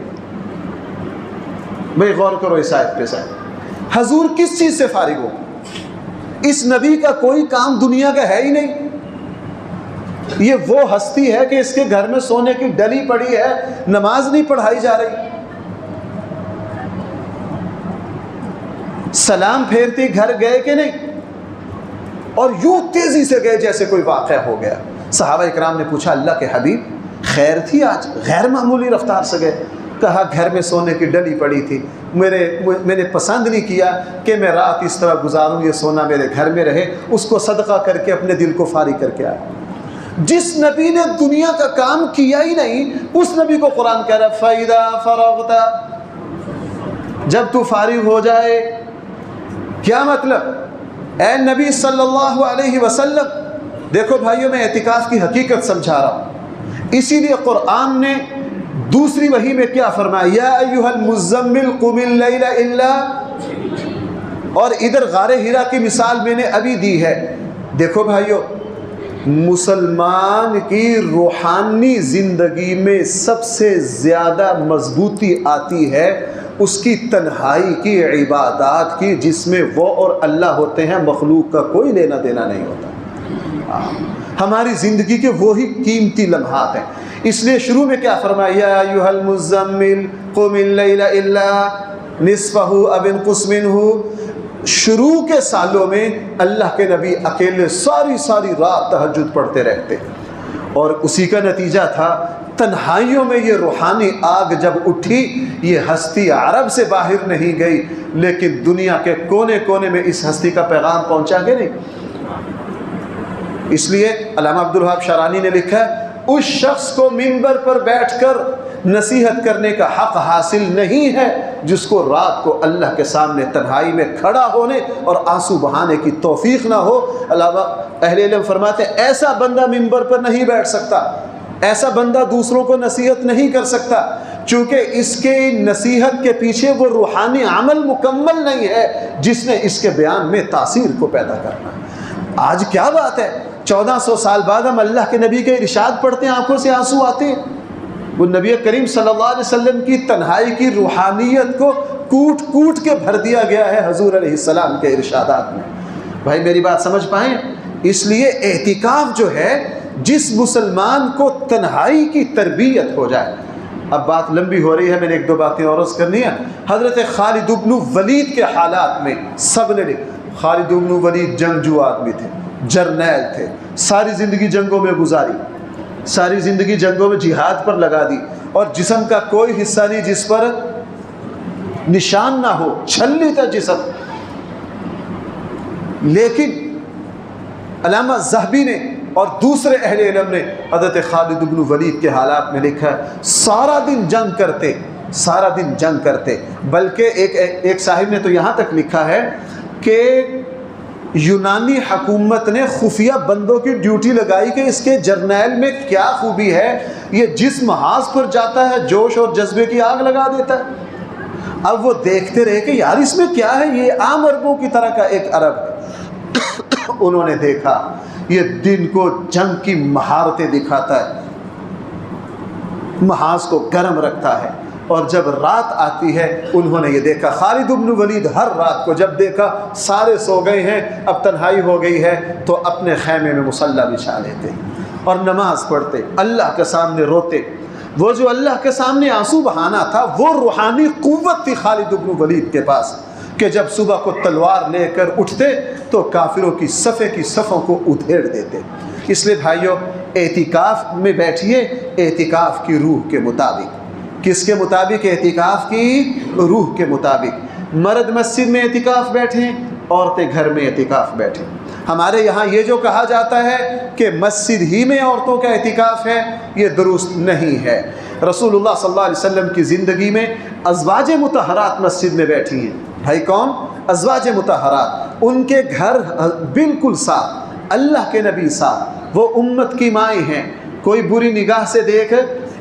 بھئی غور کرو اس آیت پہ صاحب، حضور کس چیز سے فارغ ہو؟ اس نبی کا کوئی کام دنیا کا ہے ہی نہیں۔ یہ وہ ہستی ہے کہ اس کے گھر میں سونے کی ڈلی پڑی ہے، نماز نہیں پڑھائی جا رہی، سلام پھیرتی گھر گئے کہ نہیں؟ اور یوں تیزی سے گئے جیسے کوئی واقعہ ہو گیا۔ صحابہ اکرام نے پوچھا اللہ کے حبیب خیر تھی آج؟ غیر معمولی رفتار سے گئے۔ کہا گھر میں سونے کی ڈلی پڑی تھی، میں نے پسند نہیں کیا کہ میں رات اس طرح گزاروں، یہ سونا میرے گھر میں رہے، اس کو صدقہ کر کے اپنے دل کو فارغ کر کے آیا۔ جس نبی نے دنیا کا کام کیا ہی نہیں، اس نبی کو قرآن کہہ رہا ہے فَإِذَا فَرَغْتَ، جب تو فارغ ہو جائے۔ کیا مطلب؟ اے نبی صلی اللہ علیہ وسلم، دیکھو بھائیوں میں اعتکاف کی حقیقت سمجھا رہا ہوں، اسی لیے قرآن نے دوسری وحی میں کیا فرمایا، یا ایھا المزمل قم اللیل الا، اور ادھر غار حرا کی مثال میں نے ابھی دی ہے۔ دیکھو بھائیوں، مسلمان کی روحانی زندگی میں سب سے زیادہ مضبوطی آتی ہے اس کی تنہائی کی عبادات کی، جس میں وہ اور اللہ ہوتے ہیں، مخلوق کا کوئی لینا دینا نہیں ہوتا۔ ہماری زندگی کے وہی قیمتی لمحات ہیں۔ اس لیے شروع میں کیا فرمایا؟ یا ایھا المزمل قم اللیل الا نصفہ او انقص منہ۔ شروع کے سالوں میں اللہ کے نبی اکیلے ساری رات تہجد پڑھتے رہتے، اور اسی کا نتیجہ تھا تنہائیوں میں یہ روحانی آگ جب اٹھی، یہ ہستی عرب سے باہر نہیں گئی لیکن دنیا کے کونے کونے میں اس ہستی کا پیغام پہنچا کہ نہیں؟ اس لیے علامہ عبدالوہاب شارانی نے لکھا ہے اس شخص کو منبر پر بیٹھ کر نصیحت کرنے کا حق حاصل نہیں ہے جس کو رات کو اللہ کے سامنے تنہائی میں کھڑا ہونے اور آنسو بہانے کی توفیق نہ ہو۔ علامہ اہل علم فرماتے ہیں ایسا بندہ منبر پر نہیں بیٹھ سکتا، ایسا بندہ دوسروں کو نصیحت نہیں کر سکتا، چونکہ اس کے نصیحت کے پیچھے وہ روحانی عمل مکمل نہیں ہے جس نے اس کے بیان میں تاثیر کو پیدا کرنا۔ آج کیا بات ہے، 1400 سال بعد ہم اللہ کے نبی کے ارشاد پڑھتے ہیں، آنکھوں سے آنسو آتے ہیں۔ وہ نبی کریم صلی اللہ علیہ وسلم کی تنہائی کی روحانیت کو کوٹ کوٹ کے بھر دیا گیا ہے حضور علیہ السلام کے ارشادات میں۔ بھائی میری بات سمجھ پائیں؟ اس لیے اعتکاف جو ہے، جس مسلمان کو تنہائی کی تربیت ہو جائے۔ اب بات لمبی ہو رہی ہے، میں نے ایک دو باتیں اور عرض کرنی ہے۔ حضرت خالد بن ولید کے حالات میں سب نے خالد بن ولید جنگجو آدمی تھے، جرنیل تھے، ساری زندگی جنگوں میں گزاری، ساری زندگی جنگوں میں جہاد پر لگا دی، اور جسم کا کوئی حصہ نہیں جس پر نشان نہ ہو، چھلی تھا جسم۔ لیکن علامہ ذہبی نے اور دوسرے اہل علم نے حضرت خالد بن ولید کے حالات میں لکھا ہے سارا دن جنگ کرتے، بلکہ ایک صاحب نے تو یہاں تک لکھا ہے کہ یونانی حکومت نے خفیہ بندوں کی ڈیوٹی لگائی کہ اس کے جرنیل میں کیا خوبی ہے، یہ جس محاذ پر جاتا ہے جوش اور جذبے کی آگ لگا دیتا ہے۔ اب وہ دیکھتے رہے کہ یار اس میں کیا ہے، یہ عام عربوں کی طرح کا ایک عرب ہے۔ انہوں نے دیکھا یہ دن کو جنگ کی مہارتیں دکھاتا ہے، محاذ کو گرم رکھتا ہے، اور جب رات آتی ہے انہوں نے یہ دیکھا خالد بن ولید ہر رات کو جب دیکھا سارے سو گئے ہیں، اب تنہائی ہو گئی ہے، تو اپنے خیمے میں مصلی بچھا لیتے اور نماز پڑھتے، اللہ کے سامنے روتے۔ وہ جو اللہ کے سامنے آنسو بہانا تھا وہ روحانی قوت تھی خالد بن ولید کے پاس، کہ جب صبح کو تلوار لے کر اٹھتے تو کافروں کی صفوں کو ادھیڑ دیتے۔ اس لیے بھائیوں اعتکاف میں بیٹھیے اعتکاف کی روح کے مطابق۔ کس کے مطابق؟ اعتکاف کی روح کے مطابق۔ مرد مسجد میں اعتکاف بیٹھیں، عورتیں گھر میں اعتکاف بیٹھیں۔ ہمارے یہاں یہ جو کہا جاتا ہے کہ مسجد ہی میں عورتوں کا اعتکاف ہے، یہ درست نہیں ہے۔ رسول اللہ صلی اللہ علیہ وسلم کی زندگی میں ازواج مطہرات مسجد میں بیٹھی ہیں۔ بھائی کون؟ ازواج مطہرات، ان کے گھر بالکل صاف، اللہ کے نبی صاف، وہ امت کی مائیں ہیں۔ کوئی بری نگاہ سے دیکھ،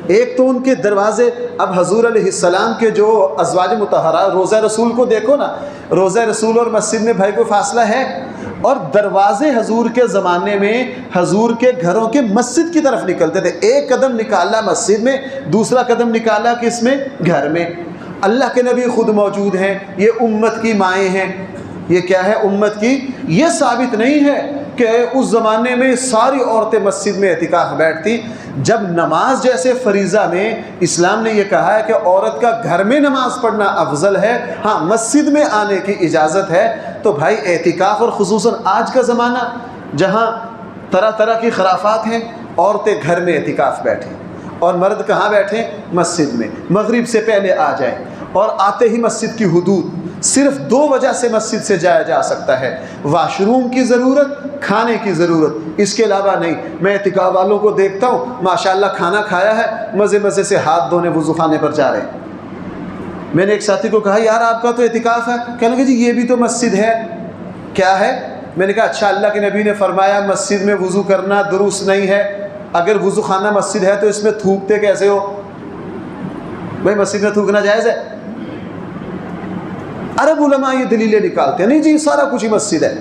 ایک تو ان کے دروازے، اب حضور علیہ السلام کے جو ازواج مطہرات، روضہ رسول کو دیکھو نا، روضہ رسول اور مسجد میں بھائی کوئی فاصلہ ہے؟ اور دروازے حضور کے زمانے میں حضور کے گھروں کے مسجد کی طرف نکلتے تھے، ایک قدم نکالا مسجد میں، دوسرا قدم نکالا کس میں؟ گھر میں۔ اللہ کے نبی خود موجود ہیں، یہ امت کی مائیں ہیں۔ یہ کیا ہے؟ امت کی۔ یہ ثابت نہیں ہے کہ اس زمانے میں ساری عورتیں مسجد میں اعتکاف بیٹھتی۔ جب نماز جیسے فریضہ میں اسلام نے یہ کہا ہے کہ عورت کا گھر میں نماز پڑھنا افضل ہے، ہاں مسجد میں آنے کی اجازت ہے، تو بھائی اعتکاف، اور خصوصاً آج کا زمانہ جہاں طرح طرح کی خرافات ہیں، عورتیں گھر میں اعتکاف بیٹھیں اور مرد کہاں بیٹھیں؟ مسجد میں۔ مغرب سے پہلے آ جائیں، اور آتے ہی مسجد کی حدود، صرف 2 وجہ سے مسجد سے جایا جا سکتا ہے: واش روم کی ضرورت، کھانے کی ضرورت، اس کے علاوہ نہیں۔ میں اعتکاف والوں کو دیکھتا ہوں ماشاءاللہ کھانا کھایا ہے، مزے مزے سے ہاتھ دھونے وضو خانے پر جا رہے ہیں۔ میں نے ایک ساتھی کو کہا یار آپ کا تو اعتکاف ہے، کہنے لگے جی یہ بھی تو مسجد ہے۔ کیا ہے؟ میں نے کہا اچھا اللہ کے نبی نے فرمایا مسجد میں وضو کرنا درست نہیں ہے، اگر وضو خانہ مسجد ہے تو اس میں تھوکتے کیسے ہو؟ بھائی مسجد میں تھوکنا جائز ہے؟ عرب علماء یہ دلیلیں نکالتے ہیں، نہیں جی سارا کچھ ہی مسجد ہے۔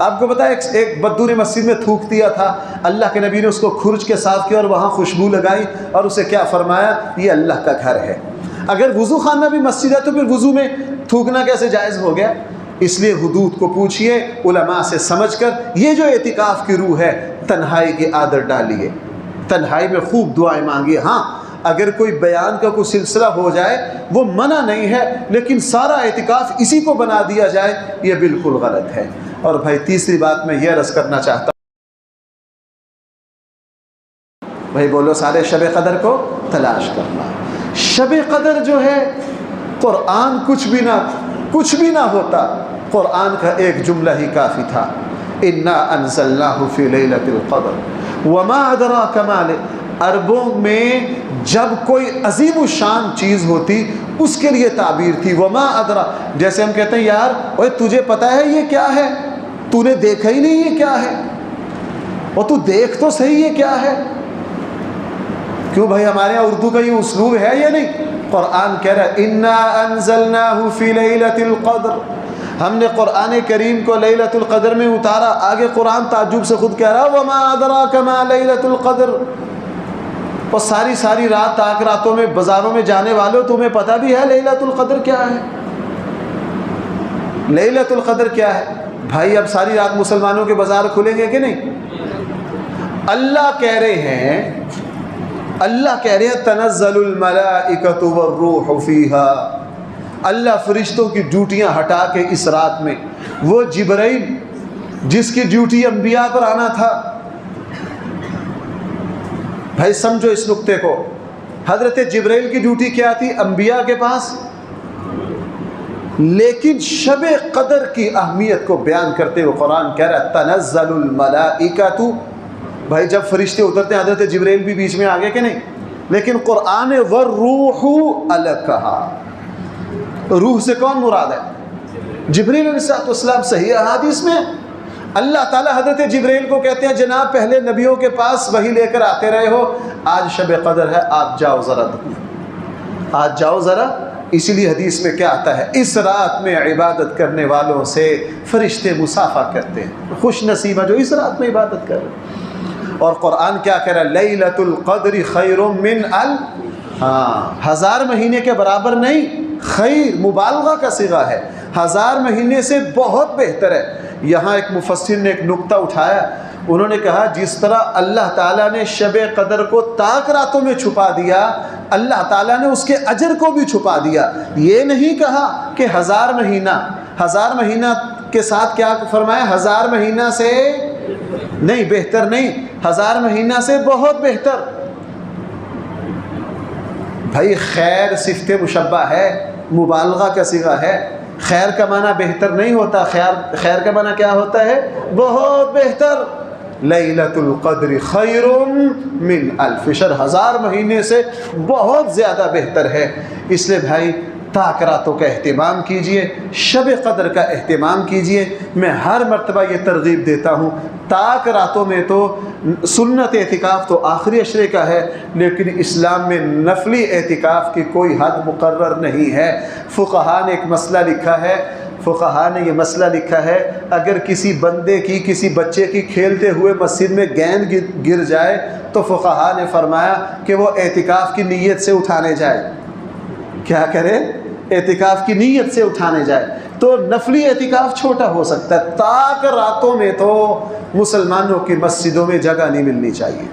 آپ کو پتا ہے ایک بدو نے مسجد میں تھوک دیا تھا، اللہ کے نبی نے اس کو کھرچ کے صاف کیا اور وہاں خوشبو لگائی اور اسے کیا فرمایا؟ یہ اللہ کا گھر ہے۔ اگر وضو خانہ بھی مسجد ہے تو پھر وضو میں تھوکنا کیسے جائز ہو گیا؟ اس لیے حدود کو پوچھئے علماء سے سمجھ کر۔ یہ جو اعتکاف کی روح ہے، تنہائی کی عادت ڈالیے، تنہائی میں خوب دعائیں مانگیے۔ ہاں اگر کوئی بیان کا کوئی سلسلہ ہو جائے وہ منع نہیں ہے، لیکن سارا اعتکاف اسی کو بنا دیا جائے یہ بالکل غلط ہے۔ اور بھائی تیسری بات میں یہ عرض کرنا چاہتا ہوں، بھائی بولو سارے شب قدر کو تلاش کرنا۔ شب قدر جو ہے قرآن کچھ بھی نہ ہوتا، قرآن کا ایک جملہ ہی کافی تھا، انا انزلناہ فی لیلۃ القدر وما ادراک ما لیلۃ۔ عربوں میں جب کوئی عظیم الشان چیز ہوتی اس کے لیے تعبیر تھی وما ادرا۔ جیسے ہم کہتے ہیں یار اوے تجھے پتا ہے یہ کیا ہے؟ تو نے دیکھا ہی نہیں یہ کیا ہے؟ اور تو دیکھ تو صحیح یہ کیا ہے؟ کیوں بھائی ہمارے یہاں اردو کا یہ اسلوب ہے یا نہیں؟ قرآن کہہ رہا ہے انا انزلناہ فی لیلۃ القدر، ہم نے قرآن کریم کو لیلۃ القدر میں اتارا۔ آگے قرآن تعجب سے خود کہہ رہا ہے وما ادراک ما لیلۃ القدر۔ اور ساری رات تاک راتوں میں بازاروں میں جانے والوں تمہیں پتہ بھی ہے لیلۃ القدر کیا ہے؟ لیلۃ القدر کیا ہے؟ بھائی اب ساری رات مسلمانوں کے بازار کھلیں گے کہ نہیں؟ اللہ کہہ رہے ہیں تنزل الملائکۃ والروح فیہا، اللہ فرشتوں کی ڈیوٹیاں ہٹا کے اس رات میں، وہ جبرائیل جس کی ڈیوٹی انبیاء پر آنا تھا، بھائی سمجھو اس نقطے کو، حضرت جبرائیل کی ڈیوٹی کیا تھی؟ انبیاء کے پاس، لیکن شب قدر کی اہمیت کو بیان کرتے ہوئے قرآن کہہ رہا ہے تنزل الملائکۃ۔ بھائی جب فرشتے اترتے ہیں حضرت جبرائیل بھی بیچ میں آگے کہ نہیں؟ لیکن قرآن والروح الگ کہا۔ روح سے کون مراد ہے؟ جبرائیل علیہ السلام۔ صحیح احادیث میں اللہ تعالیٰ حضرت جبرائیل کو کہتے ہیں جناب پہلے نبیوں کے پاس وحی لے کر آتے رہے ہو، آج شب قدر ہے، آپ جاؤ ذرا۔ اسی لیے حدیث میں کیا آتا ہے؟ اس رات میں عبادت کرنے والوں سے فرشتے مصافحہ کرتے ہیں، خوش نصیبہ جو اس رات میں عبادت کر رہے ہیں۔ اور قرآن کیا کہہ رہا ہے؟ لیلۃ القدر خیر من ہزار مہینے کے برابر نہیں، خیر مبالغہ کا صیغہ ہے، ہزار مہینے سے بہت بہتر ہے۔ یہاں ایک مفسر نے ایک نقطہ اٹھایا، انہوں نے کہا جس طرح اللہ تعالیٰ نے شب قدر کو تاک راتوں میں چھپا دیا، اللہ تعالیٰ نے اس کے اجر کو بھی چھپا دیا۔ یہ نہیں کہا کہ ہزار مہینہ کے ساتھ کیا فرمایا؟ ہزار مہینہ سے نہیں، بہتر نہیں، ہزار مہینہ سے بہت بہتر۔ بھائی خیر صفت مشبہ ہے، مبالغہ کا صیغہ ہے، خیر کا معنی بہتر نہیں ہوتا، خیر کا معنی کیا ہوتا ہے؟ بہت بہتر۔ لیلۃ القدر خیر من الف شہر، ہزار مہینے سے بہت زیادہ بہتر ہے۔ اس لیے بھائی تاک راتوں کا اہتمام کیجئے، شب قدر کا اہتمام کیجئے۔ میں ہر مرتبہ یہ ترغیب دیتا ہوں، تاک راتوں میں تو سنت اعتکاف تو آخری عشرے کا ہے، لیکن اسلام میں نفلی اعتکاف کی کوئی حد مقرر نہیں ہے۔ فقہاء نے ایک مسئلہ لکھا ہے، یہ مسئلہ لکھا ہے، اگر کسی بندے کی، کسی بچے کی کھیلتے ہوئے مسجد میں گیند گر جائے تو فقہاء نے فرمایا کہ وہ اعتکاف کی نیت سے اٹھانے جائے۔ کیا کرے؟ اعتکاف کی نیت سے اٹھانے جائے۔ تو نفلی اعتکاف چھوٹا ہو سکتا ہے، تاک راتوں میں تو مسلمانوں کی مسجدوں میں جگہ نہیں ملنی چاہیے۔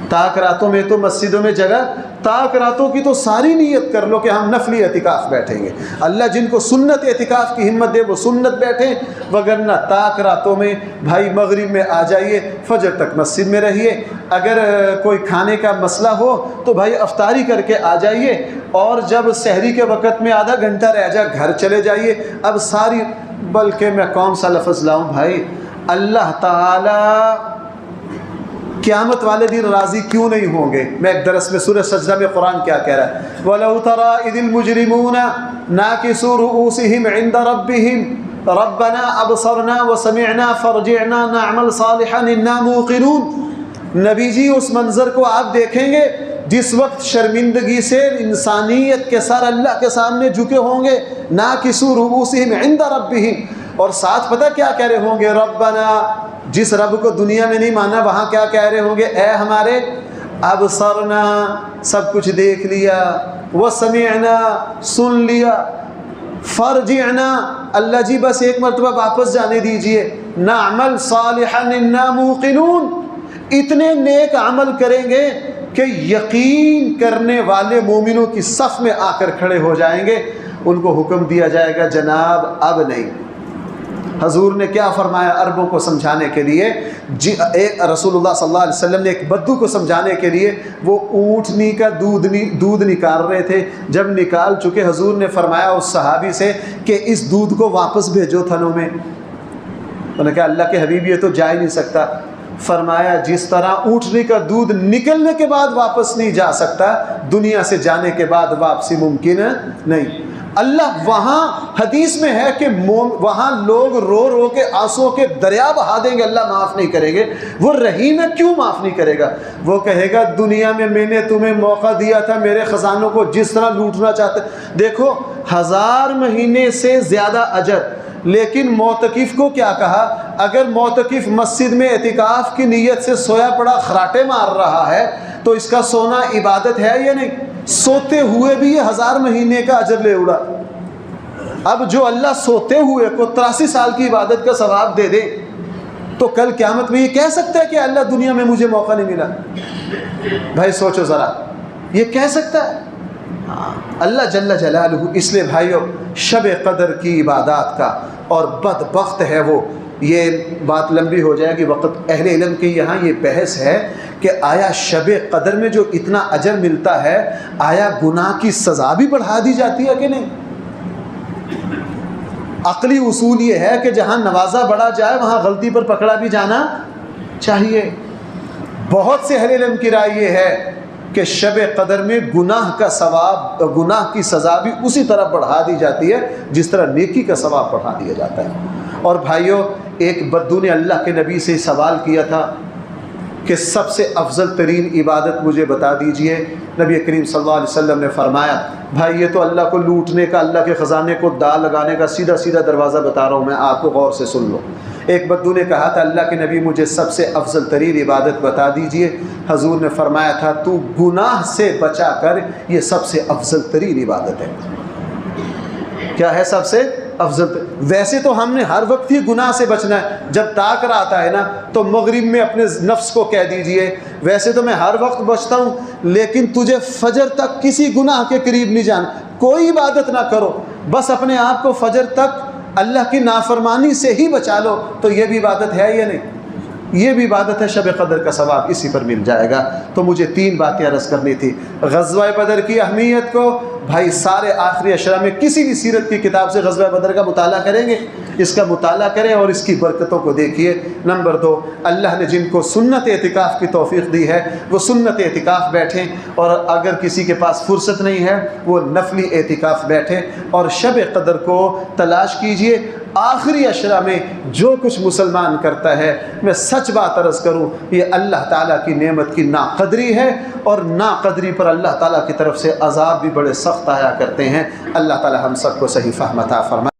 تاک راتوں میں تو مسجدوں میں جگہ، تاک راتوں کی تو ساری نیت کر لو کہ ہم نفلی اعتکاف بیٹھیں گے۔ اللہ جن کو سنت اعتکاف کی ہمت دے وہ سنت بیٹھیں، وگرنہ تاک راتوں میں بھائی مغرب میں آ جائیے، فجر تک مسجد میں رہیے۔ اگر کوئی کھانے کا مسئلہ ہو تو بھائی افطاری کر کے آ جائیے، اور جب سحری کے وقت میں آدھا گھنٹہ رہ جائے گھر چلے جائیے۔ اب ساری، بلکہ میں کون سا لفظ لاؤں بھائی، اللہ تعالیٰ قیامت والے دن راضی کیوں نہیں ہوں گے؟ میں ایک درس میں سورہ سجدہ میں قرآن کیا کہہ رہا ہے؟ وَلَوْ تَرَىٰ إِذِ الْمُجْرِمُونَ نَاكِسُو رُؤُوسِهِمْ عِنْدَ رَبِّهِمْ رَبَّنَا أَبْصَرْنَا وَسَمِعْنَا فَارْجِعْنَا نَعْمَلْ صَالِحًا إِنَّا مُوقِنُونَ۔ نبی جی اس منظر کو آپ دیکھیں گے جس وقت شرمندگی سے انسانیت کے سر اللہ کے سامنے جھکے ہوں گے، نَاكِسُو رُؤُوسِهِمْ عِنْدَ رَبِّهِمْ، اور ساتھ پتہ کیا کہہ رہے ہوں گے؟ ربنا، جس رب کو دنیا میں نہیں مانا وہاں کیا کہہ رہے ہوں گے؟ اے ہمارے ابصرنا، سب کچھ دیکھ لیا، وسمعنا، سن لیا، فرجعنا، اللہ جی بس ایک مرتبہ واپس جانے دیجئے، نعمل صالحا انا موقنون، اتنے نیک عمل کریں گے کہ یقین کرنے والے مومنوں کی صف میں آ کر کھڑے ہو جائیں گے۔ ان کو حکم دیا جائے گا جناب اب نہیں۔ حضور نے کیا فرمایا عربوں کو سمجھانے کے لیے؟ رسول اللہ صلی اللہ علیہ وسلم نے ایک بدو کو سمجھانے کے لیے، وہ اونٹنی کا دودھ نکال رہے تھے، جب نکال چکے حضور نے فرمایا اس صحابی سے کہ اس دودھ کو واپس بھیجو تھنوں میں۔ انہوں نے کہا اللہ کے حبیب یہ تو جا ہی نہیں سکتا۔ فرمایا جس طرح اونٹنی کا دودھ نکلنے کے بعد واپس نہیں جا سکتا، دنیا سے جانے کے بعد واپسی ممکن نہیں۔ اللہ وہاں حدیث میں ہے کہ وہاں لوگ رو رو کے آنسوں کے دریا بہا دیں گے، اللہ معاف نہیں کریں گے۔ وہ رحیم ہے، کیوں معاف نہیں کرے گا؟ وہ کہے گا دنیا میں نے تمہیں موقع دیا تھا میرے خزانوں کو جس طرح لوٹنا چاہتے، دیکھو 1000 مہینے سے زیادہ اجر، لیکن معتکف کو کیا کہا؟ اگر معتکف مسجد میں اعتکاف کی نیت سے سویا پڑا خراٹے مار رہا ہے تو اس کا سونا عبادت ہے یا نہیں؟ سوتے ہوئے بھی یہ 1000 مہینے کا اجر لے اڑا۔ اب جو اللہ سوتے ہوئے کو 83 سال کی عبادت کا ثواب دے دے تو کل قیامت میں یہ کہہ سکتا ہے کہ اللہ دنیا میں مجھے موقع نہیں ملا؟ بھائی سوچو ذرا، یہ کہہ سکتا ہے؟ اللہ جل جلالہ۔ اس لیے بھائیو شب قدر کی عبادات کا، اور بدبخت ہے وہ، یہ بات لمبی ہو جائے گی، وقت اہل علم کے یہاں یہ بحث ہے کہ آیا شب قدر میں جو اتنا اجر ملتا ہے، آیا گناہ کی سزا بھی بڑھا دی جاتی ہے کہ نہیں؟ عقلی اصول یہ ہے کہ جہاں نوازا بڑھا جائے وہاں غلطی پر پکڑا بھی جانا چاہیے۔ بہت سے اہل علم کی رائے یہ ہے کہ شب قدر میں گناہ کا ثواب، گناہ کی سزا بھی اسی طرح بڑھا دی جاتی ہے جس طرح نیکی کا ثواب بڑھا دیا جاتا ہے۔ اور بھائیو ایک بدو نے اللہ کے نبی سے سوال کیا تھا کہ سب سے افضل ترین عبادت مجھے بتا دیجئے۔ نبی کریم صلی اللہ علیہ وسلم نے فرمایا بھائی یہ تو اللہ کو لوٹنے کا، اللہ کے خزانے کو دا لگانے کا سیدھا سیدھا دروازہ بتا رہا ہوں میں، آپ کو غور سے سن لو۔ ایک بدو نے کہا تھا اللہ کے نبی مجھے سب سے افضل ترین عبادت بتا دیجئے۔ حضور نے فرمایا تھا تو گناہ سے بچا کر، یہ سب سے افضل ترین عبادت ہے۔ کیا ہے سب سے افضل؟ ویسے تو ہم نے ہر وقت ہی گناہ سے بچنا ہے، جب طاقت آتا ہے نا تو مغرب میں اپنے نفس کو کہہ دیجئے ویسے تو میں ہر وقت بچتا ہوں، لیکن تجھے فجر تک کسی گناہ کے قریب نہیں جانا، کوئی عبادت نہ کرو، بس اپنے آپ کو فجر تک اللہ کی نافرمانی سے ہی بچا لو، تو یہ بھی عبادت ہے یا نہیں؟ یہ بھی عبادت ہے۔ شب قدر کا ثواب اسی پر مل جائے گا۔ تو مجھے 3 باتیں عرض کرنی تھی۔ غزوہ بدر کی اہمیت کو بھائی سارے آخری اشرا میں کسی بھی سیرت کی کتاب سے غزوہ بدر کا مطالعہ کریں گے، اس کا مطالعہ کریں اور اس کی برکتوں کو دیکھیے۔ نمبر 2، اللہ نے جن کو سنت اعتکاف کی توفیق دی ہے وہ سنت اعتکاف بیٹھیں، اور اگر کسی کے پاس فرصت نہیں ہے وہ نفلی اعتکاف بیٹھیں اور شب قدر کو تلاش کیجئے۔ آخری اشرا میں جو کچھ مسلمان کرتا ہے، میں سچ بات عرض کروں یہ اللہ تعالیٰ کی نعمت کی ناقدری ہے، اور ناقدری پر اللہ تعالیٰ کی طرف سے عذاب بھی بڑے سخت آیا کرتے ہیں۔ اللہ تعالیٰ ہم سب کو صحیح فہم عطا فرمائے۔